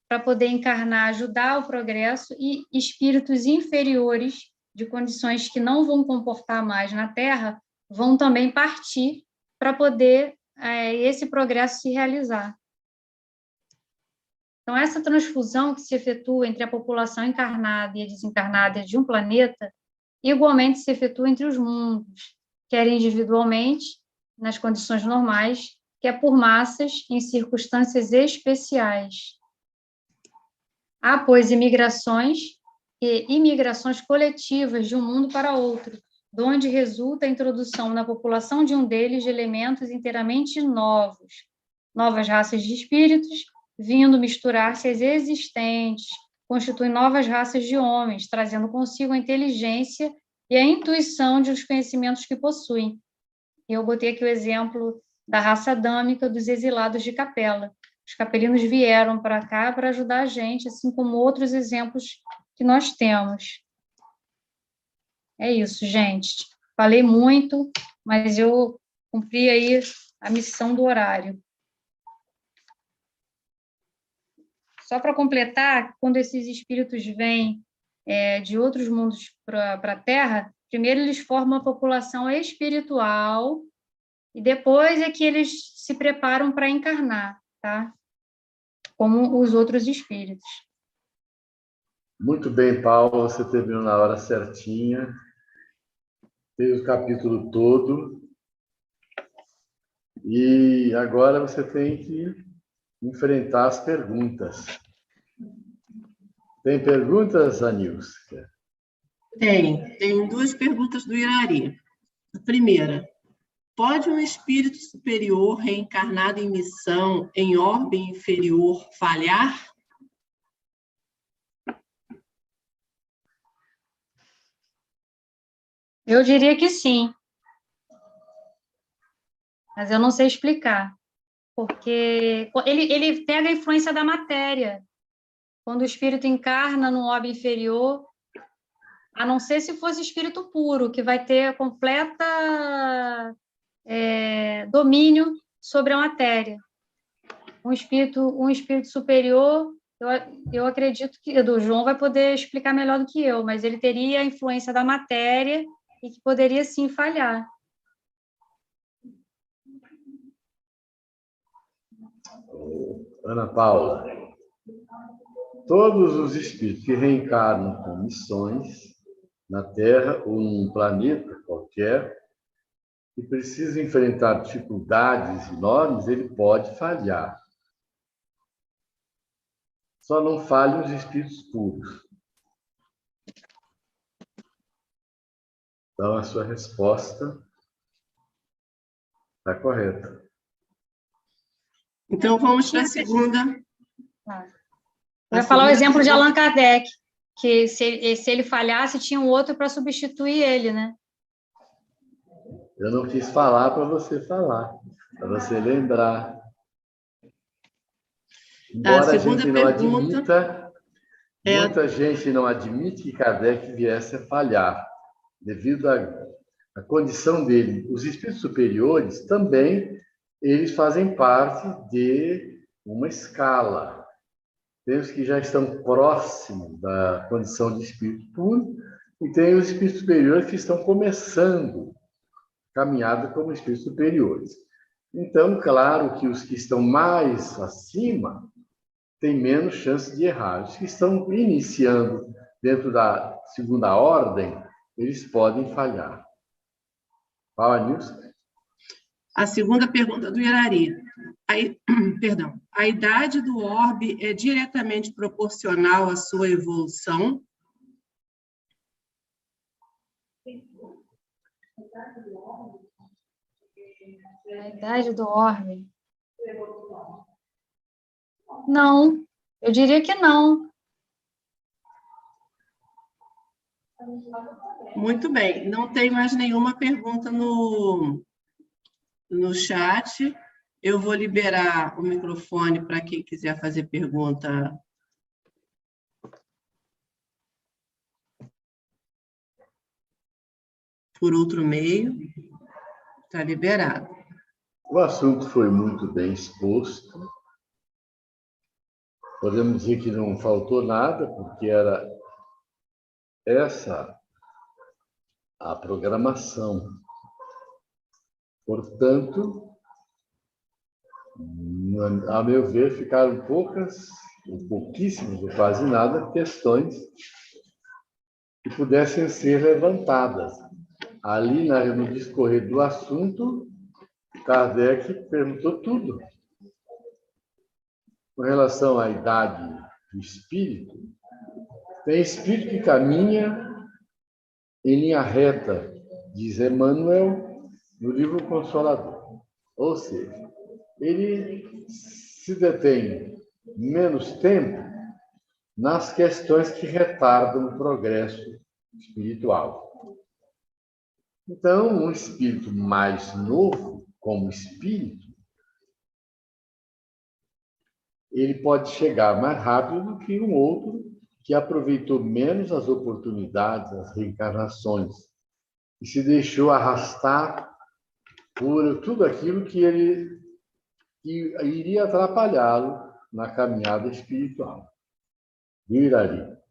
para poder encarnar, ajudar o progresso, e espíritos inferiores, de condições que não vão comportar mais na Terra, vão também partir para poder esse progresso se realizar. Então, essa transfusão que se efetua entre a população encarnada e a desencarnada de um planeta, igualmente se efetua entre os mundos, quer individualmente, nas condições normais, quer por massas, em circunstâncias especiais. Há, pois, imigrações e imigrações coletivas de um mundo para outro, de onde resulta a introdução na população de um deles de elementos inteiramente novos, novas raças de espíritos, vindo misturar-se às existentes, constituem novas raças de homens, trazendo consigo a inteligência e a intuição de os conhecimentos que possuem. Eu botei aqui o exemplo da raça adâmica dos exilados de Capela. Os capelinos vieram para cá para ajudar a gente, assim como outros exemplos que nós temos. É isso, gente. Falei muito, mas eu cumpri aí a missão do horário. Só para completar, quando esses espíritos vêm de outros mundos para a Terra, primeiro eles formam a população espiritual e depois é que eles se preparam para encarnar, tá? Como os outros espíritos. Muito bem, Paulo, você terminou na hora certinha. Fez o capítulo todo. E agora você tem que enfrentar as perguntas. Tem perguntas, Anilson? Tem duas perguntas do Irari. A primeira, pode um espírito superior reencarnado em missão em orbe inferior falhar? Eu diria que sim. Mas eu não sei explicar. Porque ele pega a influência da matéria. Quando o espírito encarna no orbe inferior, a não ser se fosse espírito puro, que vai ter completa domínio sobre a matéria. Um espírito superior, eu acredito que o João vai poder explicar melhor do que eu, mas ele teria a influência da matéria e que poderia, sim, falhar. Ana Paula, todos os espíritos que reencarnam com missões na Terra ou num planeta qualquer, que precisa enfrentar dificuldades enormes, ele pode falhar. Só não falham os espíritos puros. Então, a sua resposta está correta. Então, vamos para a segunda. Vai falar o exemplo de Allan Kardec, que se ele falhasse, tinha um outro para substituir ele, né? Eu não quis falar para você falar, para você lembrar. Embora a gente não admita, Muita gente não admite que Kardec viesse a falhar, devido à condição dele. Os espíritos superiores também, eles fazem parte de uma escala. Tem os que já estão próximos da condição de espírito puro, e tem os espíritos superiores que estão começando caminhada como espíritos superiores. Então, claro que os que estão mais acima têm menos chance de errar. Os que estão iniciando dentro da segunda ordem, eles podem falhar. Fala, Nilson. A segunda pergunta do Irari. Perdão. A idade do orbe é diretamente proporcional à sua evolução? A idade do orbe? Não, eu diria que não. Muito bem. Não tem mais nenhuma pergunta no chat. Eu vou liberar o microfone para quem quiser fazer pergunta. Por outro meio. Está liberado. O assunto foi muito bem exposto. Podemos dizer que não faltou nada, porque era essa a programação. Portanto, a meu ver, ficaram pouquíssimas, ou quase nada, questões que pudessem ser levantadas. Ali, no discorrer do assunto, Kardec perguntou tudo. Com relação à idade do espírito, tem espírito que caminha em linha reta, diz Emmanuel no livro Consolador. Ou seja, ele se detém menos tempo nas questões que retardam o progresso espiritual. Então, um espírito mais novo, como espírito, ele pode chegar mais rápido do que um outro que aproveitou menos as oportunidades, as reencarnações, e se deixou arrastar por tudo aquilo que iria atrapalhá-lo na caminhada espiritual. Viu, Irari?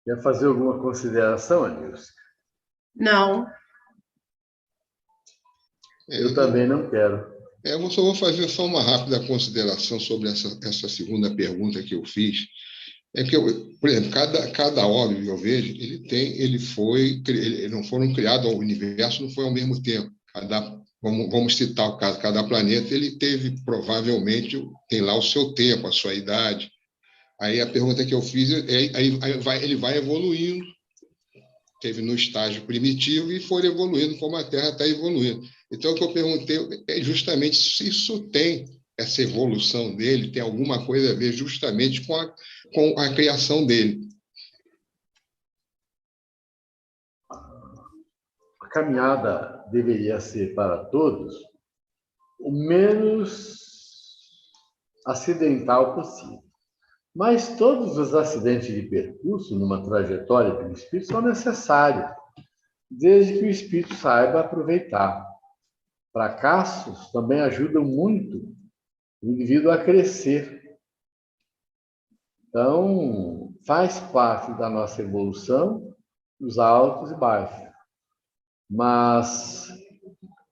Quer fazer alguma consideração, Anilson? Não. Eu também não quero. Eu só vou fazer só uma rápida consideração sobre essa segunda pergunta que eu fiz. É que, por exemplo, cada órgão que eu vejo, não foram criados, o universo não foi ao mesmo tempo. Vamos citar o caso, cada planeta, ele teve, provavelmente, tem lá o seu tempo, a sua idade. Aí a pergunta que eu fiz, ele vai evoluindo, teve no estágio primitivo e foi evoluindo como a Terra está evoluindo. Então, o que eu perguntei é justamente se isso tem, essa evolução dele, tem alguma coisa a ver justamente com a criação dele. A caminhada deveria ser para todos o menos acidental possível. Mas todos os acidentes de percurso numa trajetória de um espírito são necessários, desde que o espírito saiba aproveitar. Fracassos também ajudam muito o indivíduo a crescer. Então, faz parte da nossa evolução os altos e baixos. Mas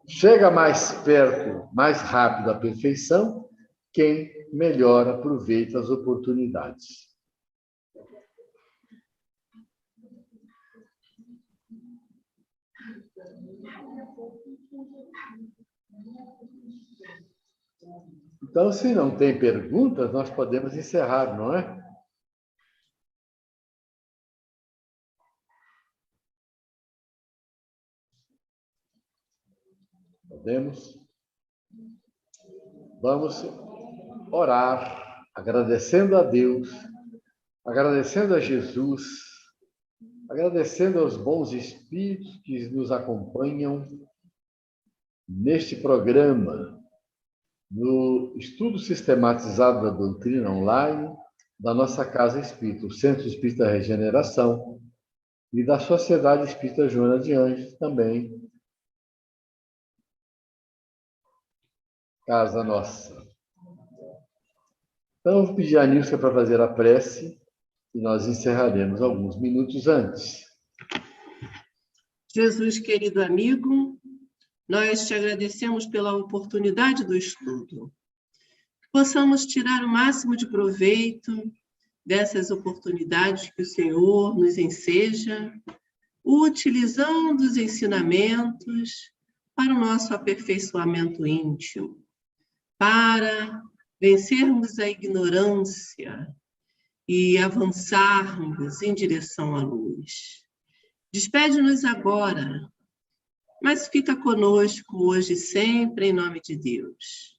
chega mais perto, mais rápido à perfeição, quem melhor aproveita as oportunidades. Então, se não tem perguntas, nós podemos encerrar, não é? Podemos? Vamos orar, agradecendo a Deus agradecendo a Jesus, agradecendo aos bons espíritos que nos acompanham neste programa, no estudo sistematizado da doutrina online da nossa Casa Espírita, o Centro Espírita Regeneração, e da Sociedade Espírita Joana de Ângeles, também Casa Nossa. Então, eu vou pedir a Nilce para fazer a prece e nós encerraremos alguns minutos antes. Jesus, querido amigo, nós te agradecemos pela oportunidade do estudo. Possamos tirar o máximo de proveito dessas oportunidades que o Senhor nos enseja, utilizando os ensinamentos para o nosso aperfeiçoamento íntimo, para vencermos a ignorância e avançarmos em direção à luz. Despede-nos agora, mas fica conosco hoje e sempre, em nome de Deus.